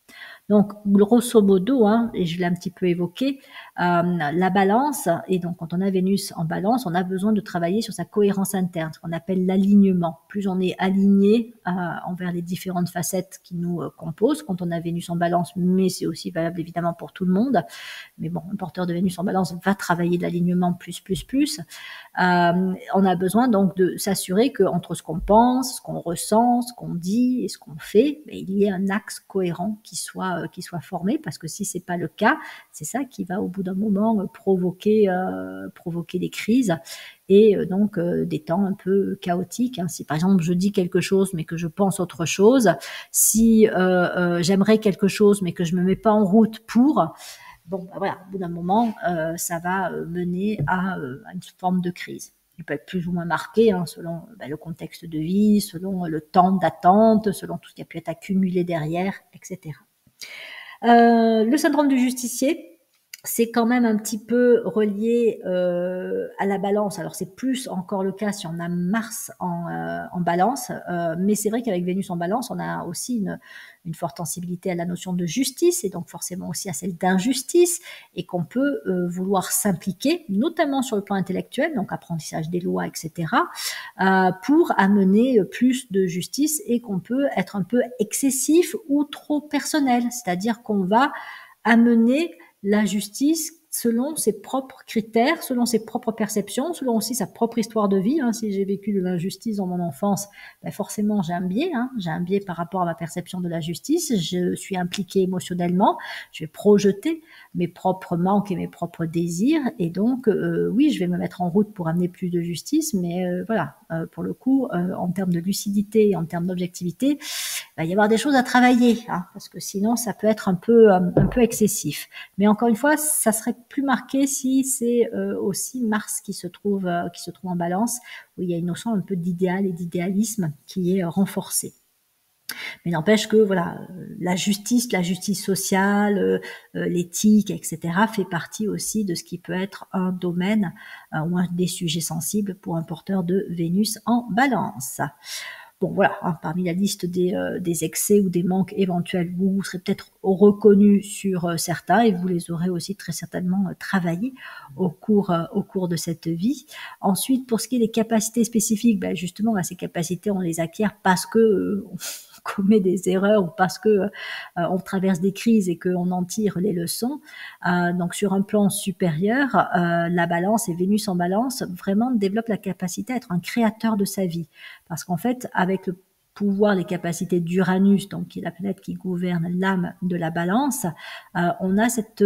Donc, grosso modo, et je l'ai un petit peu évoqué, la balance, et donc quand on a Vénus en balance, on a besoin de travailler sur sa cohérence interne, ce qu'on appelle l'alignement. Plus on est aligné envers les différentes facettes qui nous composent, quand on a Vénus en balance, mais c'est aussi valable évidemment pour tout le monde. Mais bon, un porteur de Vénus en balance va travailler l'alignement plus. On a besoin donc de s'assurer qu'entre ce qu'on pense, ce qu'on ressent, ce qu'on dit et ce qu'on fait, il y ait un axe cohérent qui soit formé, parce que si c'est pas le cas, c'est ça qui va au bout d'un moment provoquer des crises et donc des temps un peu chaotiques. Si par exemple je dis quelque chose mais que je pense autre chose, si j'aimerais quelque chose mais que je me mets pas en route pour, voilà, au bout d'un moment, ça va mener à une forme de crise. Il peut être plus ou moins marqué selon le contexte de vie, selon le temps d'attente, selon tout ce qui a pu être accumulé derrière, etc. Le syndrome du justicier, c'est quand même un petit peu relié à la balance. Alors c'est plus encore le cas si on a Mars en balance, mais c'est vrai qu'avec Vénus en balance, on a aussi une forte sensibilité à la notion de justice et donc forcément aussi à celle d'injustice et qu'on peut vouloir s'impliquer, notamment sur le plan intellectuel, donc apprentissage des lois, etc., pour amener plus de justice et qu'on peut être un peu excessif ou trop personnel, c'est-à-dire qu'on va amener la justice selon ses propres critères, selon ses propres perceptions, selon aussi sa propre histoire de vie. Hein. Si j'ai vécu de l'injustice dans mon enfance, ben forcément j'ai un biais. Hein. J'ai un biais par rapport à ma perception de la justice. Je suis impliquée émotionnellement. Je vais projeter mes propres manques et mes propres désirs. Et donc, oui, je vais me mettre en route pour amener plus de justice. Mais voilà, pour le coup, en termes de lucidité et en termes d'objectivité, il va y avoir des choses à travailler, hein, parce que sinon ça peut être un peu excessif. Mais encore une fois, ça serait plus marqué si c'est aussi Mars qui se trouve en balance, où il y a une notion un peu d'idéal et d'idéalisme qui est renforcée. Mais n'empêche que voilà, la justice sociale, l'éthique, etc., fait partie aussi de ce qui peut être un domaine ou un des sujets sensibles pour un porteur de Vénus en balance. Bon, voilà, hein, parmi la liste des excès ou des manques éventuels, vous serez peut-être reconnu sur certains et vous les aurez aussi très certainement travaillés au cours de cette vie. Ensuite, pour ce qui est des capacités spécifiques, ben justement, ben, ces capacités, on les acquiert parce que on commet des erreurs ou parce que on traverse des crises et qu'on en tire les leçons. Donc sur un plan supérieur, la balance et Vénus en balance vraiment développe la capacité à être un créateur de sa vie. Parce qu'en fait, avec le pouvoir, les capacités d'Uranus, donc qui est la planète qui gouverne l'âme de la balance, on a cette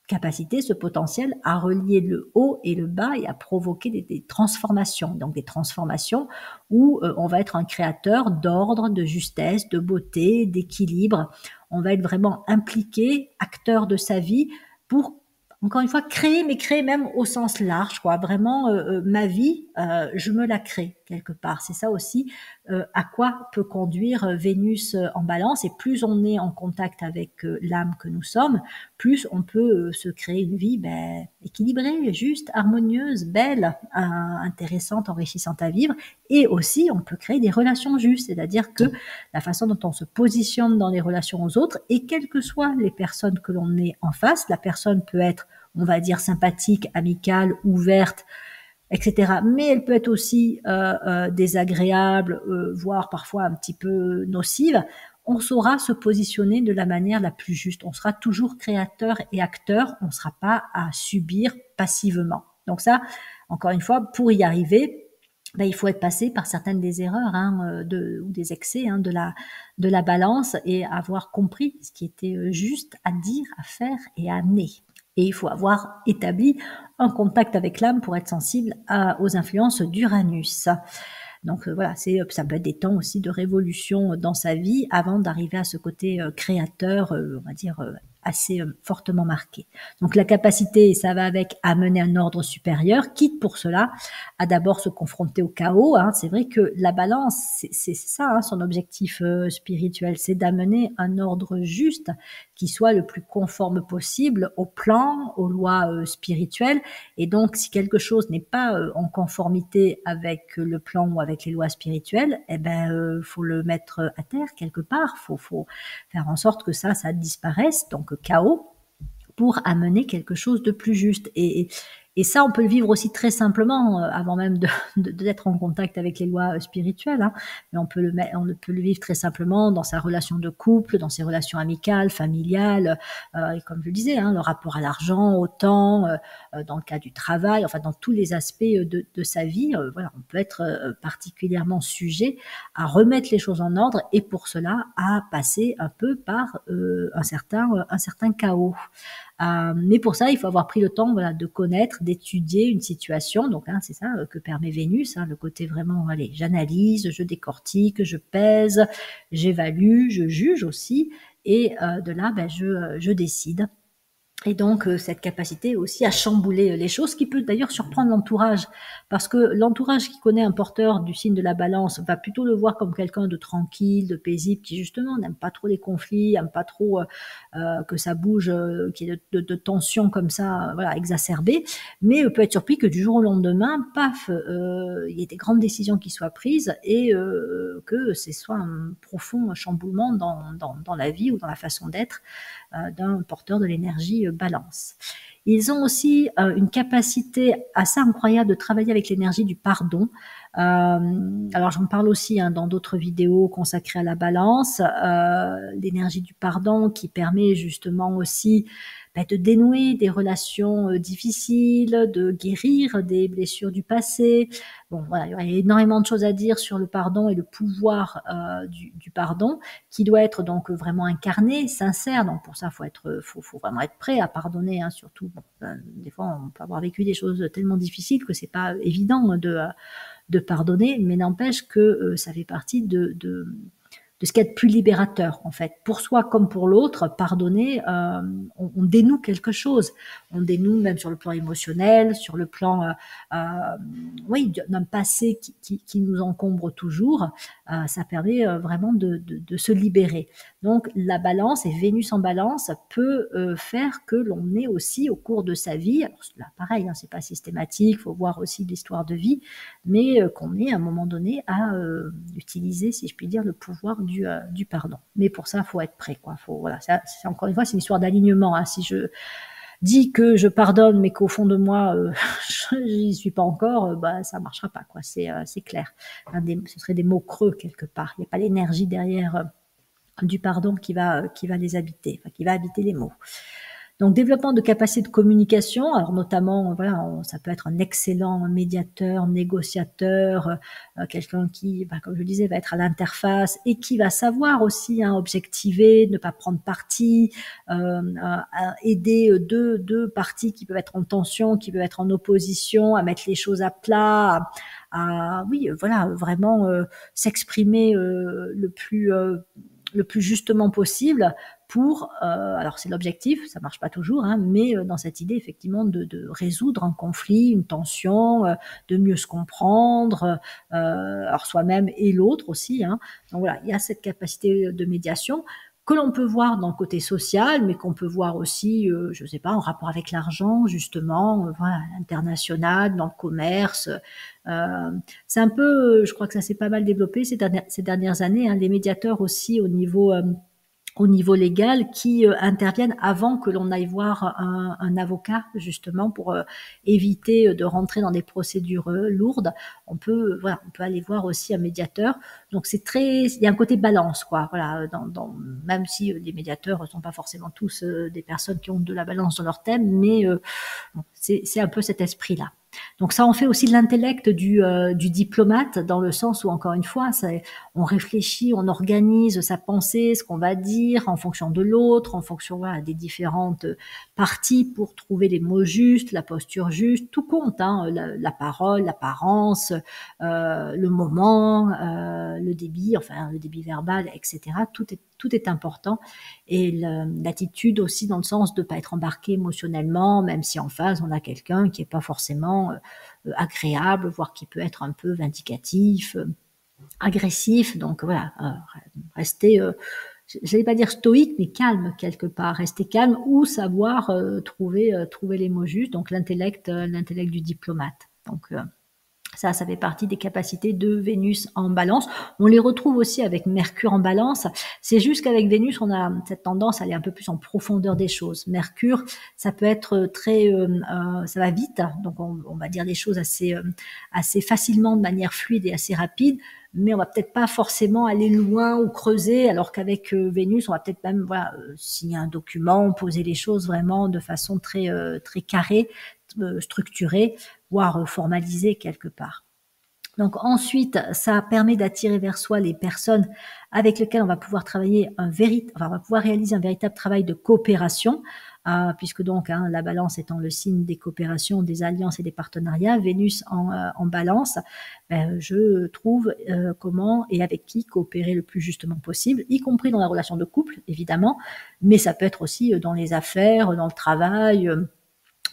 capacité, ce potentiel à relier le haut et le bas et à provoquer des transformations. Donc des transformations où on va être un créateur d'ordre, de justesse, de beauté, d'équilibre. On va être vraiment impliqué, acteur de sa vie pour encore une fois, créer, mais créer même au sens large, quoi. Vraiment, ma vie, je me la crée quelque part. C'est ça aussi à quoi peut conduire Vénus en balance. Et plus on est en contact avec l'âme que nous sommes, plus on peut se créer une vie équilibrée, juste, harmonieuse, belle, intéressante, enrichissante à vivre. Et aussi, on peut créer des relations justes, c'est-à-dire que la façon dont on se positionne dans les relations aux autres, et quelles que soient les personnes que l'on est en face, la personne peut être, on va dire, sympathique, amicale, ouverte, etc. Mais elle peut être aussi désagréable, voire parfois un petit peu nocive. On saura se positionner de la manière la plus juste. On sera toujours créateur et acteur. On ne sera pas à subir passivement. Donc ça, encore une fois, pour y arriver, ben, il faut être passé par certaines des erreurs ou des excès de la balance et avoir compris ce qui était juste à dire, à faire et à amener. Et il faut avoir établi un contact avec l'âme pour être sensible aux influences d'Uranus. Donc voilà, ça peut être des temps aussi de révolution dans sa vie avant d'arriver à ce côté créateur, on va dire assez fortement marqué. Donc la capacité, ça va avec à mener un ordre supérieur, quitte pour cela à d'abord se confronter au chaos. Hein. C'est vrai que la balance, c'est ça, hein, son objectif spirituel, c'est d'amener un ordre juste qui soit le plus conforme possible au plan, aux lois spirituelles. Et donc, si quelque chose n'est pas en conformité avec le plan ou avec les lois spirituelles, eh ben, faut le mettre à terre quelque part. Faut faire en sorte que ça disparaisse. Donc, chaos pour amener quelque chose de plus juste. Et ça, on peut le vivre aussi très simplement, avant même d'être en contact avec les lois spirituelles. Hein. Mais on peut le vivre très simplement dans sa relation de couple, dans ses relations amicales, familiales, et comme je le disais, hein, le rapport à l'argent, au temps, dans le cas du travail, enfin dans tous les aspects de sa vie. Voilà, on peut être particulièrement sujet à remettre les choses en ordre et pour cela à passer un peu par un certain chaos. Mais pour ça, il faut avoir pris le temps de connaître, d'étudier une situation. Donc, hein, c'est ça que permet Vénus, hein, le côté vraiment, allez, j'analyse, je décortique, je pèse, j'évalue, je juge aussi. Et de là, je décide. Et donc, cette capacité aussi à chambouler les choses, qui peut d'ailleurs surprendre l'entourage, parce que l'entourage qui connaît un porteur du signe de la balance va plutôt le voir comme quelqu'un de tranquille, de paisible, qui justement n'aime pas trop les conflits, n'aime pas trop que ça bouge, qu'il y ait de tensions comme ça, voilà, exacerbées, mais peut être surpris que du jour au lendemain, paf, il y ait des grandes décisions qui soient prises et que ce soit un profond chamboulement dans la vie ou dans la façon d'être d'un porteur de l'énergie balance. Ils ont aussi une capacité assez incroyable de travailler avec l'énergie du pardon. Alors j'en parle aussi dans d'autres vidéos consacrées à la balance, l'énergie du pardon qui permet justement aussi de dénouer des relations difficiles, de guérir des blessures du passé. Bon, voilà, il y aurait énormément de choses à dire sur le pardon et le pouvoir du pardon, qui doit être donc vraiment incarné, sincère. Donc pour ça, faut vraiment être prêt à pardonner, surtout. Bon, des fois, on peut avoir vécu des choses tellement difficiles que c'est pas évident de pardonner, mais n'empêche que ça fait partie de ce qu'il y a de plus libérateur, en fait. Pour soi comme pour l'autre, pardonner, on dénoue quelque chose. On dénoue même sur le plan émotionnel, sur le plan oui, d'un passé qui nous encombre toujours. Ça permet vraiment de se libérer. Donc la balance, et Vénus en balance, peut faire que l'on ait aussi au cours de sa vie, alors là pareil, c'est pas systématique, il faut voir aussi l'histoire de vie, mais qu'on ait à un moment donné à utiliser, si je puis dire, le pouvoir du pardon. Mais pour ça, il faut être prêt, quoi. Voilà, encore une fois, c'est une histoire d'alignement. Si je dis que je pardonne, mais qu'au fond de moi, je n'y suis pas encore, ça ne marchera pas, quoi. C'est clair. Ce serait des mots creux quelque part. Il n'y a pas l'énergie derrière du pardon qui va les habiter, qui va habiter les mots. Donc, développement de capacité de communication, alors notamment, voilà, ça peut être un excellent médiateur, négociateur, quelqu'un qui, comme je le disais, va être à l'interface et qui va savoir aussi objectiver, ne pas prendre parti, aider deux parties qui peuvent être en tension, qui peuvent être en opposition, à mettre les choses à plat, oui, voilà, vraiment s'exprimer le plus justement possible pour, alors c'est l'objectif, ça marche pas toujours, mais dans cette idée effectivement de résoudre un conflit, une tension, de mieux se comprendre, alors soi-même et l'autre aussi. Donc voilà, il y a cette capacité de médiation que l'on peut voir dans le côté social, mais qu'on peut voir aussi, je sais pas, en rapport avec l'argent justement, voilà, international, dans le commerce. C'est un peu, je crois que ça s'est pas mal développé ces dernières années, les médiateurs aussi au niveau légal qui interviennent avant que l'on aille voir un avocat justement pour éviter de rentrer dans des procédures lourdes. On peut aller voir aussi un médiateur. Donc il y a un côté balance, quoi. Voilà, même si les médiateurs ne sont pas forcément tous des personnes qui ont de la balance dans leur thème, mais c'est un peu cet esprit-là. Donc ça en fait aussi de l'intellect du diplomate, dans le sens où, encore une fois, on réfléchit, on organise sa pensée, ce qu'on va dire en fonction de l'autre, en fonction des différentes parties pour trouver les mots justes, la posture juste, tout compte, la parole, l'apparence, le moment, le débit verbal, etc. Tout est important, et l'attitude aussi, dans le sens de ne pas être embarqué émotionnellement, même si en face on a quelqu'un qui n'est pas forcément agréable, voire qui peut être un peu vindicatif, agressif. Donc voilà, rester, j'allais pas dire stoïque, mais calme quelque part, rester calme, ou savoir trouver les mots justes. Donc l'intellect du diplomate. Donc ça fait partie des capacités de Vénus en balance. On les retrouve aussi avec Mercure en balance. C'est juste qu'avec Vénus, on a cette tendance à aller un peu plus en profondeur des choses. Mercure, ça peut être ça va vite. Donc, on va dire des choses assez facilement, de manière fluide et assez rapide. Mais on va peut-être pas forcément aller loin ou creuser, alors qu'avec Vénus, on va peut-être même signer un document, poser les choses vraiment de façon très carrée, structurée, voire formalisée quelque part. Donc ensuite, ça permet d'attirer vers soi les personnes avec lesquelles on va pouvoir travailler on va pouvoir réaliser un véritable travail de coopération, puisque donc la balance étant le signe des coopérations, des alliances et des partenariats, Vénus en balance, je trouve comment et avec qui coopérer le plus justement possible, y compris dans la relation de couple, évidemment, mais ça peut être aussi dans les affaires, dans le travail,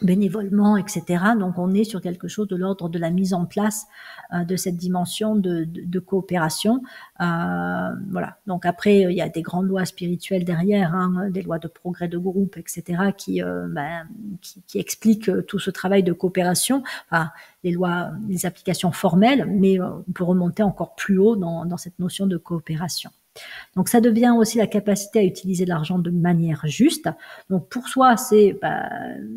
bénévolement, etc. Donc on est sur quelque chose de l'ordre de la mise en place de cette dimension de coopération. Voilà. Donc après, il y a des grandes lois spirituelles derrière, des lois de progrès de groupe, etc., qui expliquent tout ce travail de coopération. Enfin, les lois, les applications formelles, mais on peut remonter encore plus haut dans cette notion de coopération. Donc ça devient aussi la capacité à utiliser l'argent de manière juste. Donc pour soi, c'est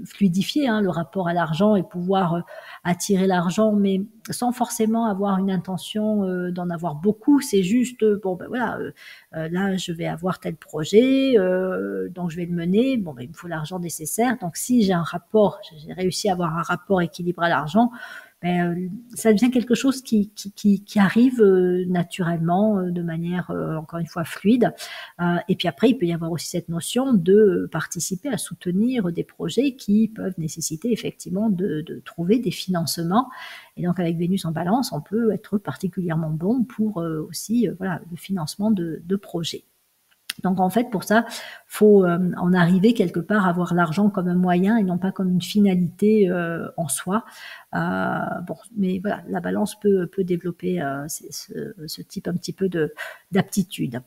fluidifier le rapport à l'argent et pouvoir attirer l'argent, mais sans forcément avoir une intention d'en avoir beaucoup. C'est juste, là je vais avoir tel projet, donc je vais le mener. Il me faut l'argent nécessaire. Donc si j'ai j'ai réussi à avoir un rapport équilibré à l'argent, ça devient quelque chose qui arrive naturellement, de manière encore une fois fluide. Et puis après, il peut y avoir aussi cette notion de participer à soutenir des projets qui peuvent nécessiter effectivement de trouver des financements. Et donc avec Vénus en balance, on peut être particulièrement bon pour aussi le financement de projets. Donc en fait, pour ça, faut en arriver quelque part à voir l'argent comme un moyen et non pas comme une finalité en soi. Mais voilà, la balance peut développer ce type un petit peu d'aptitude.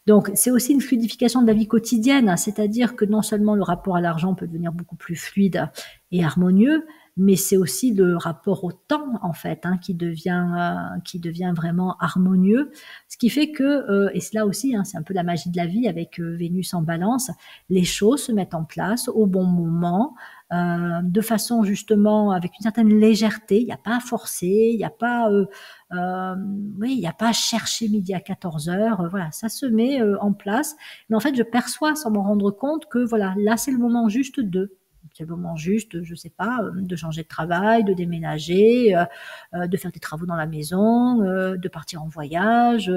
Donc c'est aussi une fluidification de la vie quotidienne, c'est-à-dire que non seulement le rapport à l'argent peut devenir beaucoup plus fluide et harmonieux, mais c'est aussi le rapport au temps en fait qui devient vraiment harmonieux, ce qui fait que et c'est là aussi c'est un peu la magie de la vie avec Vénus en balance, les choses se mettent en place au bon moment, de façon justement avec une certaine légèreté. Il n'y a pas à forcer, il n'y a pas il n'y a pas à chercher midi à 14h. Voilà, ça se met en place, mais en fait je perçois sans m'en rendre compte que voilà, là c'est le moment juste c'est le moment juste, je sais pas, de changer de travail, de déménager, de faire des travaux dans la maison, de partir en voyage,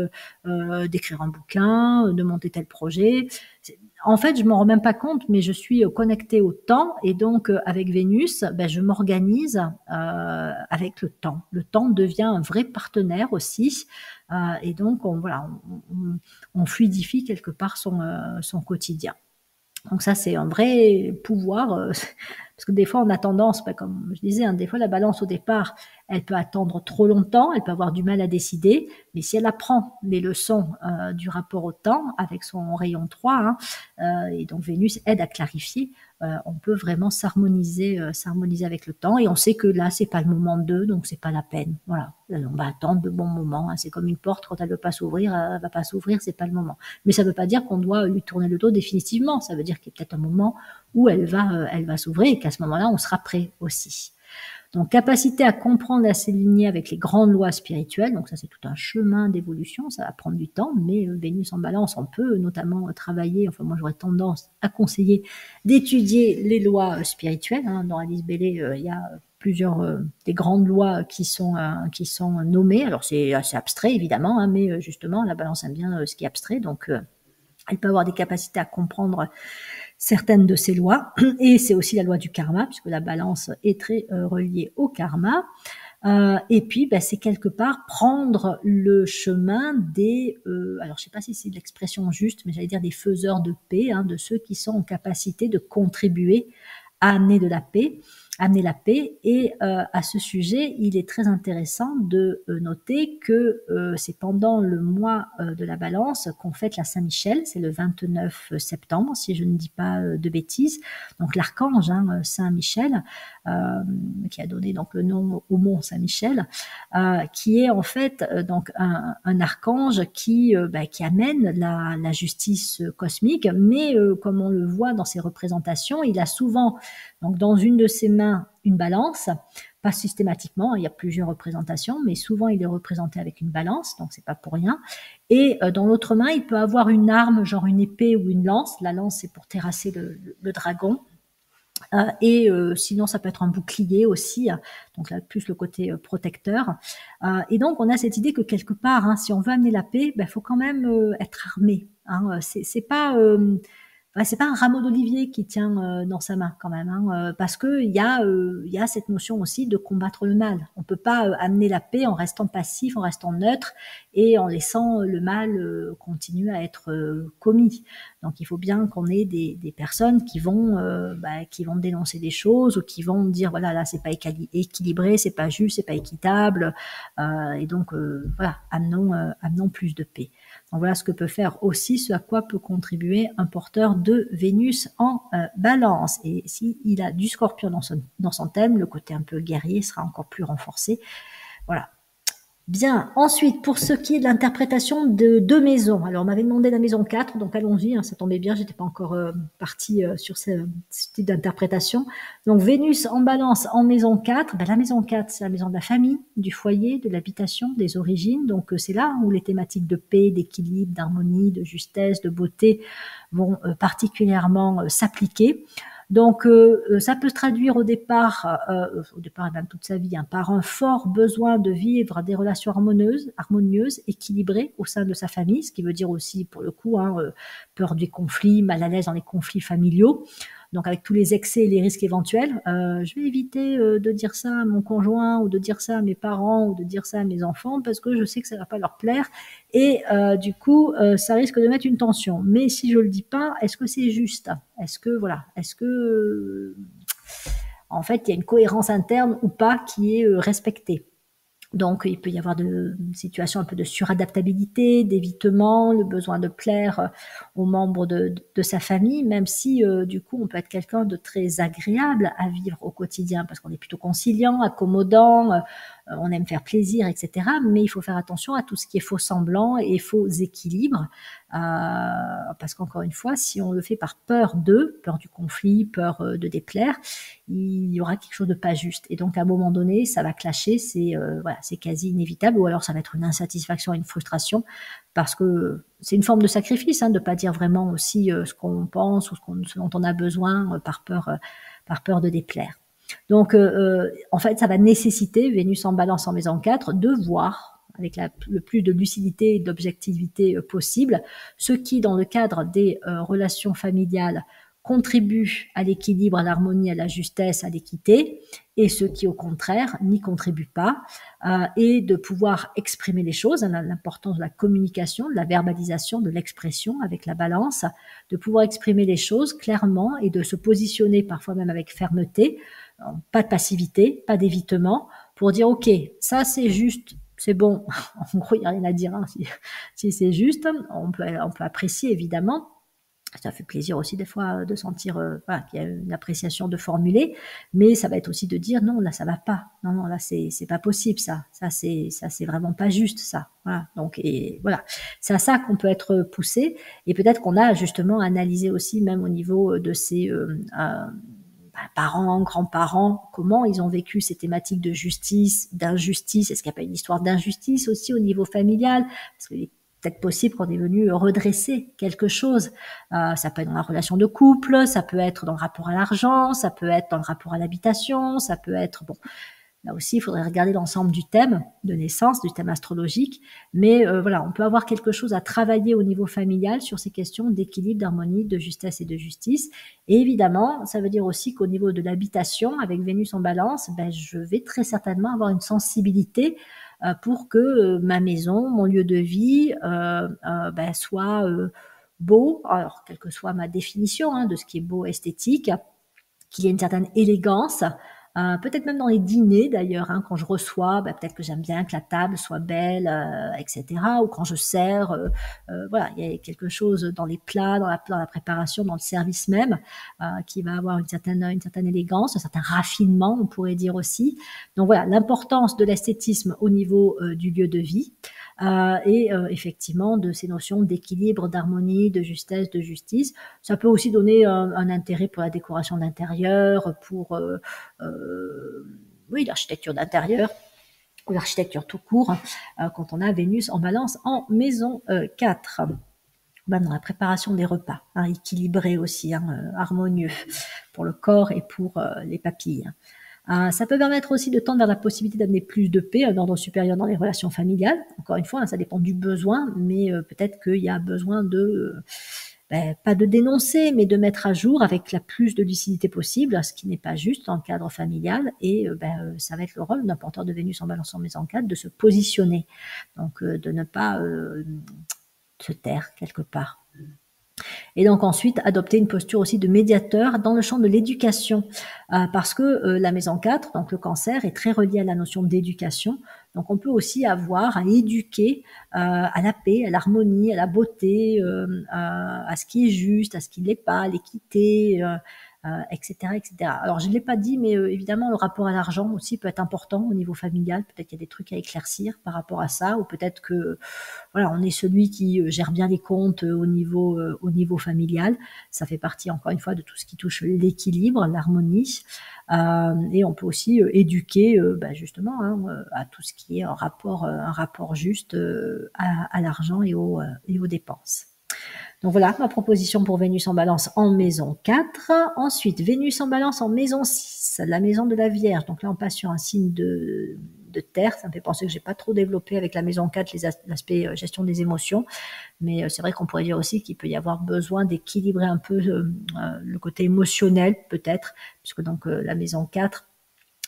d'écrire un bouquin, de monter tel projet. En fait, je m'en rends même pas compte, mais je suis connectée au temps et donc avec Vénus, je m'organise avec le temps. Le temps devient un vrai partenaire aussi, et donc on fluidifie quelque part son quotidien. Donc ça, c'est un vrai pouvoir, parce que des fois, on a tendance, comme je disais, des fois, la balance au départ, elle peut attendre trop longtemps, elle peut avoir du mal à décider, mais si elle apprend les leçons du rapport au temps avec son rayon 3, et donc Vénus aide à clarifier, on peut vraiment s'harmoniser avec le temps, et on sait que là, c'est pas le moment d'eux, donc c'est pas la peine. Voilà, on va attendre de bons moments. C'est comme une porte, quand elle veut pas s'ouvrir, elle va pas s'ouvrir, c'est pas le moment. Mais ça veut pas dire qu'on doit lui tourner le dos définitivement. Ça veut dire qu'il y a peut-être un moment où elle va s'ouvrir et qu'à ce moment-là, on sera prêt aussi. Donc, capacité à comprendre et à s'aligner avec les grandes lois spirituelles. Donc, ça, c'est tout un chemin d'évolution. Ça va prendre du temps, mais Vénus en balance, on peut notamment travailler. Enfin, moi, j'aurais tendance à conseiller d'étudier les lois spirituelles. Dans Alice Bailey, il y a plusieurs des grandes lois qui sont nommées. Alors, c'est assez abstrait, évidemment, mais justement, la balance aime bien ce qui est abstrait. Donc, elle peut avoir des capacités à comprendre certaines de ces lois, et c'est aussi la loi du karma, puisque la balance est très reliée au karma. Et puis, c'est quelque part prendre le chemin des, alors je sais pas si c'est l'expression juste, mais j'allais dire des faiseurs de paix, de ceux qui sont en capacité de contribuer à amener la paix. Et à ce sujet, il est très intéressant de noter que c'est pendant le mois de la balance qu'on fête la Saint-Michel, c'est le 29 septembre, si je ne dis pas de bêtises. Donc l'archange Saint-Michel, qui a donné donc le nom au mont Saint-Michel, qui est en fait donc un archange qui amène la justice cosmique, mais comme on le voit dans ses représentations, il a souvent donc dans une de ses mains une balance, pas systématiquement, il y a plusieurs représentations, mais souvent il est représenté avec une balance, donc c'est pas pour rien. Et dans l'autre main, il peut avoir une arme, genre une épée ou une lance. La lance, c'est pour terrasser le dragon. Sinon ça peut être un bouclier aussi, donc là plus le côté protecteur. Et donc on a cette idée que quelque part, hein, si on veut amener la paix, il faut quand même être armé. Hein. C'est pas un rameau d'olivier qui tient dans sa main quand même, hein, parce que il y a cette notion aussi de combattre le mal. On peut pas amener la paix en restant passif, en restant neutre et en laissant le mal continuer à être commis. Donc il faut bien qu'on ait des personnes qui vont dénoncer des choses ou qui vont dire voilà là c'est pas équilibré, c'est pas juste, c'est pas équitable, et donc voilà amenons plus de paix. Donc voilà ce que peut faire aussi, ce à quoi peut contribuer un porteur de Vénus en balance. Et s'il a du scorpion dans son thème, le côté un peu guerrier sera encore plus renforcé. Voilà. Bien, ensuite, pour ce qui est de l'interprétation de deux maisons. Alors, on m'avait demandé la maison 4, donc allons-y, hein, ça tombait bien, j'étais pas encore partie sur ce type d'interprétation. Donc, Vénus en balance en maison 4, la maison 4, c'est la maison de la famille, du foyer, de l'habitation, des origines. Donc, c'est là où les thématiques de paix, d'équilibre, d'harmonie, de justesse, de beauté vont particulièrement s'appliquer. Donc, ça peut se traduire au départ et même toute sa vie, hein, par un fort besoin de vivre des relations harmonieuses, équilibrées au sein de sa famille, ce qui veut dire aussi, pour le coup, hein, peur du conflit, mal à l'aise dans les conflits familiaux. Donc, avec tous les excès et les risques éventuels, je vais éviter de dire ça à mon conjoint ou de dire ça à mes parents ou de dire ça à mes enfants parce que je sais que ça va pas leur plaire et du coup, ça risque de mettre une tension. Mais si je le dis pas, est-ce que c'est juste? Est-ce que en fait, il y a une cohérence interne ou pas qui est respectée? Donc, il peut y avoir de situations un peu de suradaptabilité, d'évitement, le besoin de plaire aux membres de sa famille, même si du coup, on peut être quelqu'un de très agréable à vivre au quotidien, parce qu'on est plutôt conciliant, accommodant, on aime faire plaisir, etc. Mais il faut faire attention à tout ce qui est faux semblant et faux équilibre, parce qu'encore une fois, si on le fait par peur du conflit, peur de déplaire, il y aura quelque chose de pas juste. Et donc, à un moment donné, ça va clasher, c'est quasi inévitable, ou alors ça va être une insatisfaction et une frustration, parce que c'est une forme de sacrifice, hein, de pas dire vraiment aussi ce qu'on pense ou ce dont on a besoin par peur de déplaire. Donc, en fait, ça va nécessiter, Vénus en balance en maison 4, de voir avec le plus de lucidité et d'objectivité possible, ce qui, dans le cadre des relations familiales, contribue à l'équilibre, à l'harmonie, à la justesse, à l'équité, et ceux qui, au contraire, n'y contribuent pas, et de pouvoir exprimer les choses, l'importance de la communication, de la verbalisation, de l'expression avec la balance, de pouvoir exprimer les choses clairement et de se positionner parfois même avec fermeté, pas de passivité, pas d'évitement, pour dire ok, ça c'est juste, c'est bon, en gros il n'y a rien à dire, hein, si c'est juste, on peut apprécier évidemment. Ça fait plaisir aussi des fois de sentir voilà, qu'il y a une appréciation de formuler, mais ça va être aussi de dire non, là ça va pas, non là c'est pas possible ça c'est vraiment pas juste ça. Voilà. Donc et voilà, c'est à ça qu'on peut être poussé et peut-être qu'on a justement analysé aussi même au niveau de ces parents, grands-parents, comment ils ont vécu ces thématiques de justice, d'injustice. Est-ce qu'il n'y a pas une histoire d'injustice aussi au niveau familial? Parce qu'il est peut-être possible qu'on est venu redresser quelque chose. Ça peut être dans la relation de couple, ça peut être dans le rapport à l'argent, ça peut être dans le rapport à l'habitation, ça peut être... Bon, là aussi, il faudrait regarder l'ensemble du thème de naissance, du thème astrologique. Mais voilà, on peut avoir quelque chose à travailler au niveau familial sur ces questions d'équilibre, d'harmonie, de justesse et de justice. Et évidemment, ça veut dire aussi qu'au niveau de l'habitation, avec Vénus en balance, je vais très certainement avoir une sensibilité pour que ma maison, mon lieu de vie, soit beau, alors quelle que soit ma définition hein, de ce qui est beau esthétique, qu'il y ait une certaine élégance, peut-être même dans les dîners d'ailleurs, hein, quand je reçois, peut-être que j'aime bien que la table soit belle, etc. Ou quand je sers, voilà, il y a quelque chose dans les plats, dans la préparation, dans le service même, qui va avoir une certaine élégance, un certain raffinement, on pourrait dire aussi. Donc voilà, l'importance de l'esthétisme au niveau du lieu de vie. Et effectivement de ces notions d'équilibre, d'harmonie, de justesse, de justice. Ça peut aussi donner un intérêt pour la décoration d'intérieur, pour oui, l'architecture d'intérieur ou l'architecture tout court, quand on a Vénus en balance en maison 4. même dans la préparation des repas, hein, équilibrés aussi, hein, harmonieux pour le corps et pour les papilles. Ça peut permettre aussi de tendre vers la possibilité d'amener plus de paix, un ordre supérieur dans les relations familiales. Encore une fois, hein, ça dépend du besoin, mais peut-être qu'il y a besoin de, pas de dénoncer, mais de mettre à jour avec la plus de lucidité possible, ce qui n'est pas juste dans le cadre familial. Et ça va être le rôle d'un porteur de Vénus en Balance en maison 4 de se positionner, donc de ne pas se taire quelque part. Et donc ensuite, adopter une posture aussi de médiateur dans le champ de l'éducation, parce que la maison 4, donc le cancer, est très relié à la notion d'éducation. Donc on peut aussi avoir à éduquer à la paix, à l'harmonie, à la beauté, à ce qui est juste, à ce qui ne l'est pas, à l'équité, etc., etc. Alors je ne l'ai pas dit, mais évidemment le rapport à l'argent aussi peut être important au niveau familial. Peut-être qu'il y a des trucs à éclaircir par rapport à ça, ou peut-être que voilà, on est celui qui gère bien les comptes au niveau familial. Ça fait partie encore une fois de tout ce qui touche l'équilibre, l'harmonie. Et on peut aussi éduquer justement, hein, à tout ce qui est un rapport juste à l'argent et aux dépenses. Donc voilà ma proposition pour Vénus en Balance en maison 4. Ensuite, Vénus en Balance en maison 6, la maison de la Vierge. Donc là, on passe sur un signe de terre. Ça me fait penser que j'ai pas trop développé avec la maison 4 l'aspect gestion des émotions. Mais c'est vrai qu'on pourrait dire aussi qu'il peut y avoir besoin d'équilibrer un peu le côté émotionnel, peut-être, puisque donc la maison 4,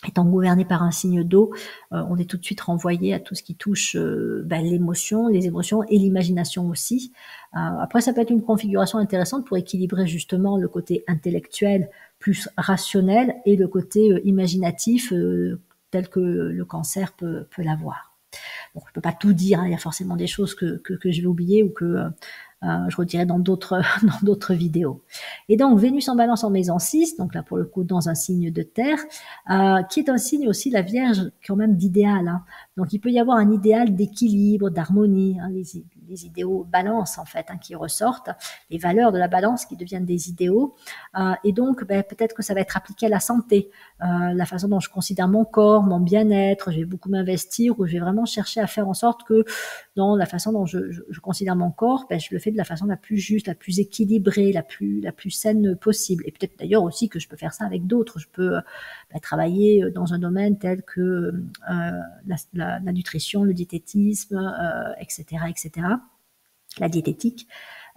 étant gouvernée par un signe d'eau, on est tout de suite renvoyé à tout ce qui touche l'émotion, les émotions et l'imagination aussi. Après, ça peut être une configuration intéressante pour équilibrer justement le côté intellectuel plus rationnel et le côté imaginatif tel que le cancer peut l'avoir. Bon, je peux pas tout dire, hein, il y a forcément des choses que je vais oublier ou que je redirai dans d'autres dans d'autres vidéos. Et donc Vénus en Balance en maison 6, donc là pour le coup dans un signe de terre, qui est un signe aussi, la Vierge, quand même d'idéal, hein. Donc il peut y avoir un idéal d'équilibre, d'harmonie, hein, les idéaux balance en fait, hein, qui ressortent, les valeurs de la balance qui deviennent des idéaux, et donc peut-être que ça va être appliqué à la santé, la façon dont je considère mon corps, mon bien-être. Je vais beaucoup m'investir, ou je vais vraiment chercher à faire en sorte que dans la façon dont je considère mon corps, je le fais de la façon la plus juste, la plus équilibrée, la plus saine possible. Et peut-être d'ailleurs aussi que je peux faire ça avec d'autres. Je peux travailler dans un domaine tel que la nutrition, le diététisme, etc., etc., la diététique.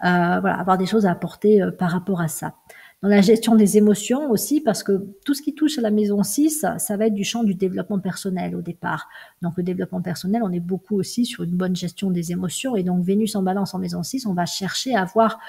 Voilà, avoir des choses à apporter par rapport à ça. Dans la gestion des émotions aussi, parce que tout ce qui touche à la maison 6, ça va être du champ du développement personnel au départ. Donc le développement personnel, on est beaucoup aussi sur une bonne gestion des émotions. Et donc Vénus en Balance en maison 6, on va chercher à avoir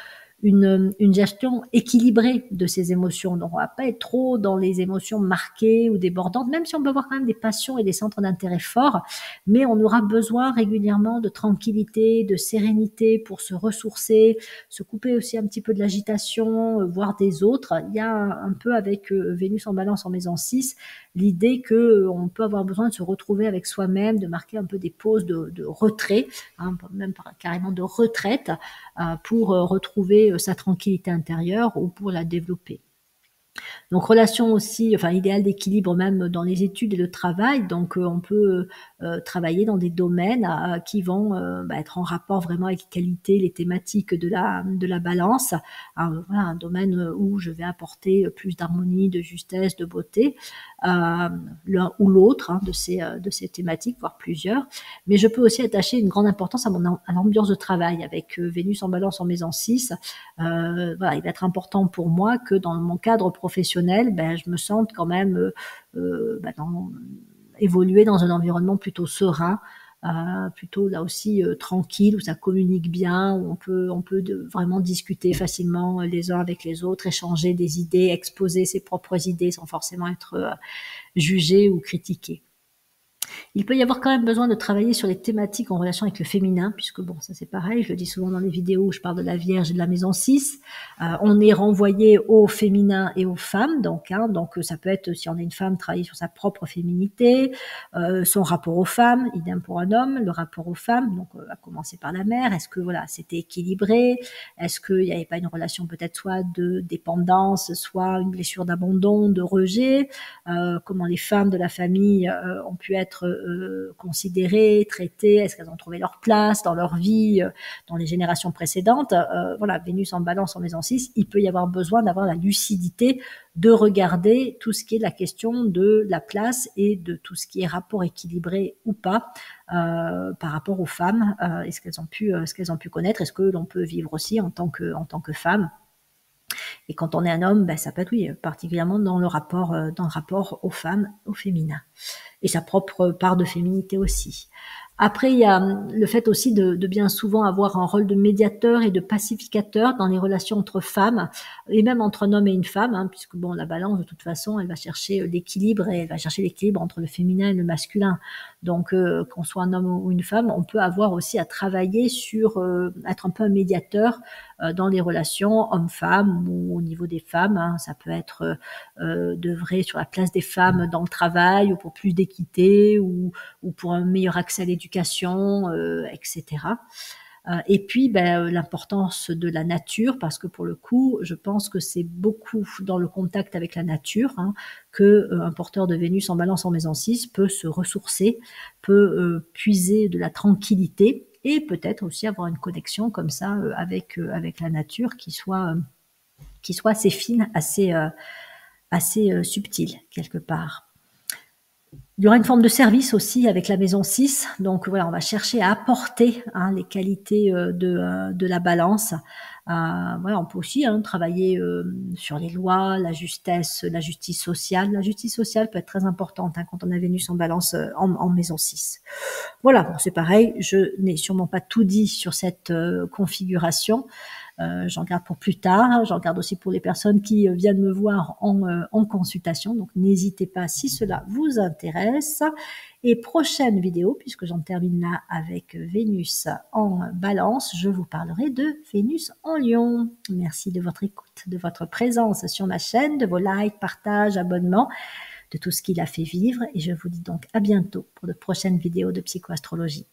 une gestion équilibrée de ces émotions. Donc on va pas être trop dans les émotions marquées ou débordantes, même si on peut avoir quand même des passions et des centres d'intérêt forts, mais on aura besoin régulièrement de tranquillité, de sérénité pour se ressourcer, se couper aussi un petit peu de l'agitation, voire des autres. Il y a un peu avec Vénus en Balance en maison 6, l'idée que on peut avoir besoin de se retrouver avec soi-même, de marquer un peu des pauses de retrait, hein, même carrément de retraite, pour retrouver sa tranquillité intérieure ou pour la développer. Donc relation aussi, enfin idéal d'équilibre même dans les études et le travail. Donc on peut travailler dans des domaines qui vont être en rapport vraiment avec les qualités, les thématiques de la balance. Alors, voilà, un domaine où je vais apporter plus d'harmonie, de justesse, de beauté, l'un ou l'autre, hein, de ces thématiques, voire plusieurs. Mais je peux aussi attacher une grande importance à l'ambiance de travail avec Vénus en Balance en maison 6. Voilà, il va être important pour moi que dans mon cadre professionnel, je me sente quand même évoluer dans un environnement plutôt serein, plutôt là aussi tranquille, où ça communique bien, où on peut vraiment discuter facilement les uns avec les autres, échanger des idées, exposer ses propres idées sans forcément être jugé ou critiqué. Il peut y avoir quand même besoin de travailler sur les thématiques en relation avec le féminin, puisque bon, ça c'est pareil, je le dis souvent dans les vidéos où je parle de la Vierge et de la maison 6. On est renvoyé au féminin et aux femmes, donc ça peut être, si on est une femme, travailler sur sa propre féminité, son rapport aux femmes, idem pour un homme, le rapport aux femmes, donc à commencer par la mère. Est-ce que voilà, c'était équilibré? Est-ce qu'il n'y avait pas une relation peut-être soit de dépendance, soit une blessure d'abandon, de rejet? Comment les femmes de la famille ont pu être considérées, traitées? Est-ce qu'elles ont trouvé leur place dans leur vie, dans les générations précédentes? Voilà, Vénus en Balance en maison 6, il peut y avoir besoin d'avoir la lucidité de regarder tout ce qui est la question de la place et de tout ce qui est rapport équilibré ou pas par rapport aux femmes. Est-ce qu'elles ont pu connaître? Est-ce que l'on peut vivre aussi en tant que femme? Et quand on est un homme, ben, ça peut être, oui, particulièrement dans le rapport aux femmes, au féminin. Et sa propre part de féminité aussi. Après, il y a le fait aussi de bien souvent avoir un rôle de médiateur et de pacificateur dans les relations entre femmes, et même entre un homme et une femme, hein, puisque bon, la balance, de toute façon, elle va chercher l'équilibre, et elle va chercher l'équilibre entre le féminin et le masculin. Donc, qu'on soit un homme ou une femme, on peut avoir aussi à travailler sur être un peu un médiateur dans les relations hommes-femmes ou au niveau des femmes. Hein. Ça peut être d'œuvrer sur la place des femmes dans le travail, ou pour plus d'équité, ou pour un meilleur accès à l'éducation, etc. Et puis, l'importance de la nature, parce que pour le coup, je pense que c'est beaucoup dans le contact avec la nature, hein, que un porteur de Vénus en Balance en maison 6 peut se ressourcer, peut puiser de la tranquillité, et peut-être aussi avoir une connexion comme ça avec la nature qui soit assez fine, assez subtile quelque part. Il y aura une forme de service aussi avec la maison 6. Donc voilà, on va chercher à apporter les qualités de la balance. Voilà, on peut aussi travailler sur les lois, la justice sociale. La justice sociale peut être très importante quand on a Vénus en Balance en maison 6. Voilà, bon, c'est pareil, je n'ai sûrement pas tout dit sur cette configuration. J'en garde pour plus tard. J'en garde aussi pour les personnes qui viennent me voir en consultation. Donc, n'hésitez pas si cela vous intéresse. Et prochaine vidéo, puisque j'en termine là avec Vénus en Balance, je vous parlerai de Vénus en Lion. Merci de votre écoute, de votre présence sur ma chaîne, de vos likes, partages, abonnements, de tout ce qui l'a fait vivre. Et je vous dis donc à bientôt pour de prochaines vidéos de psychoastrologie.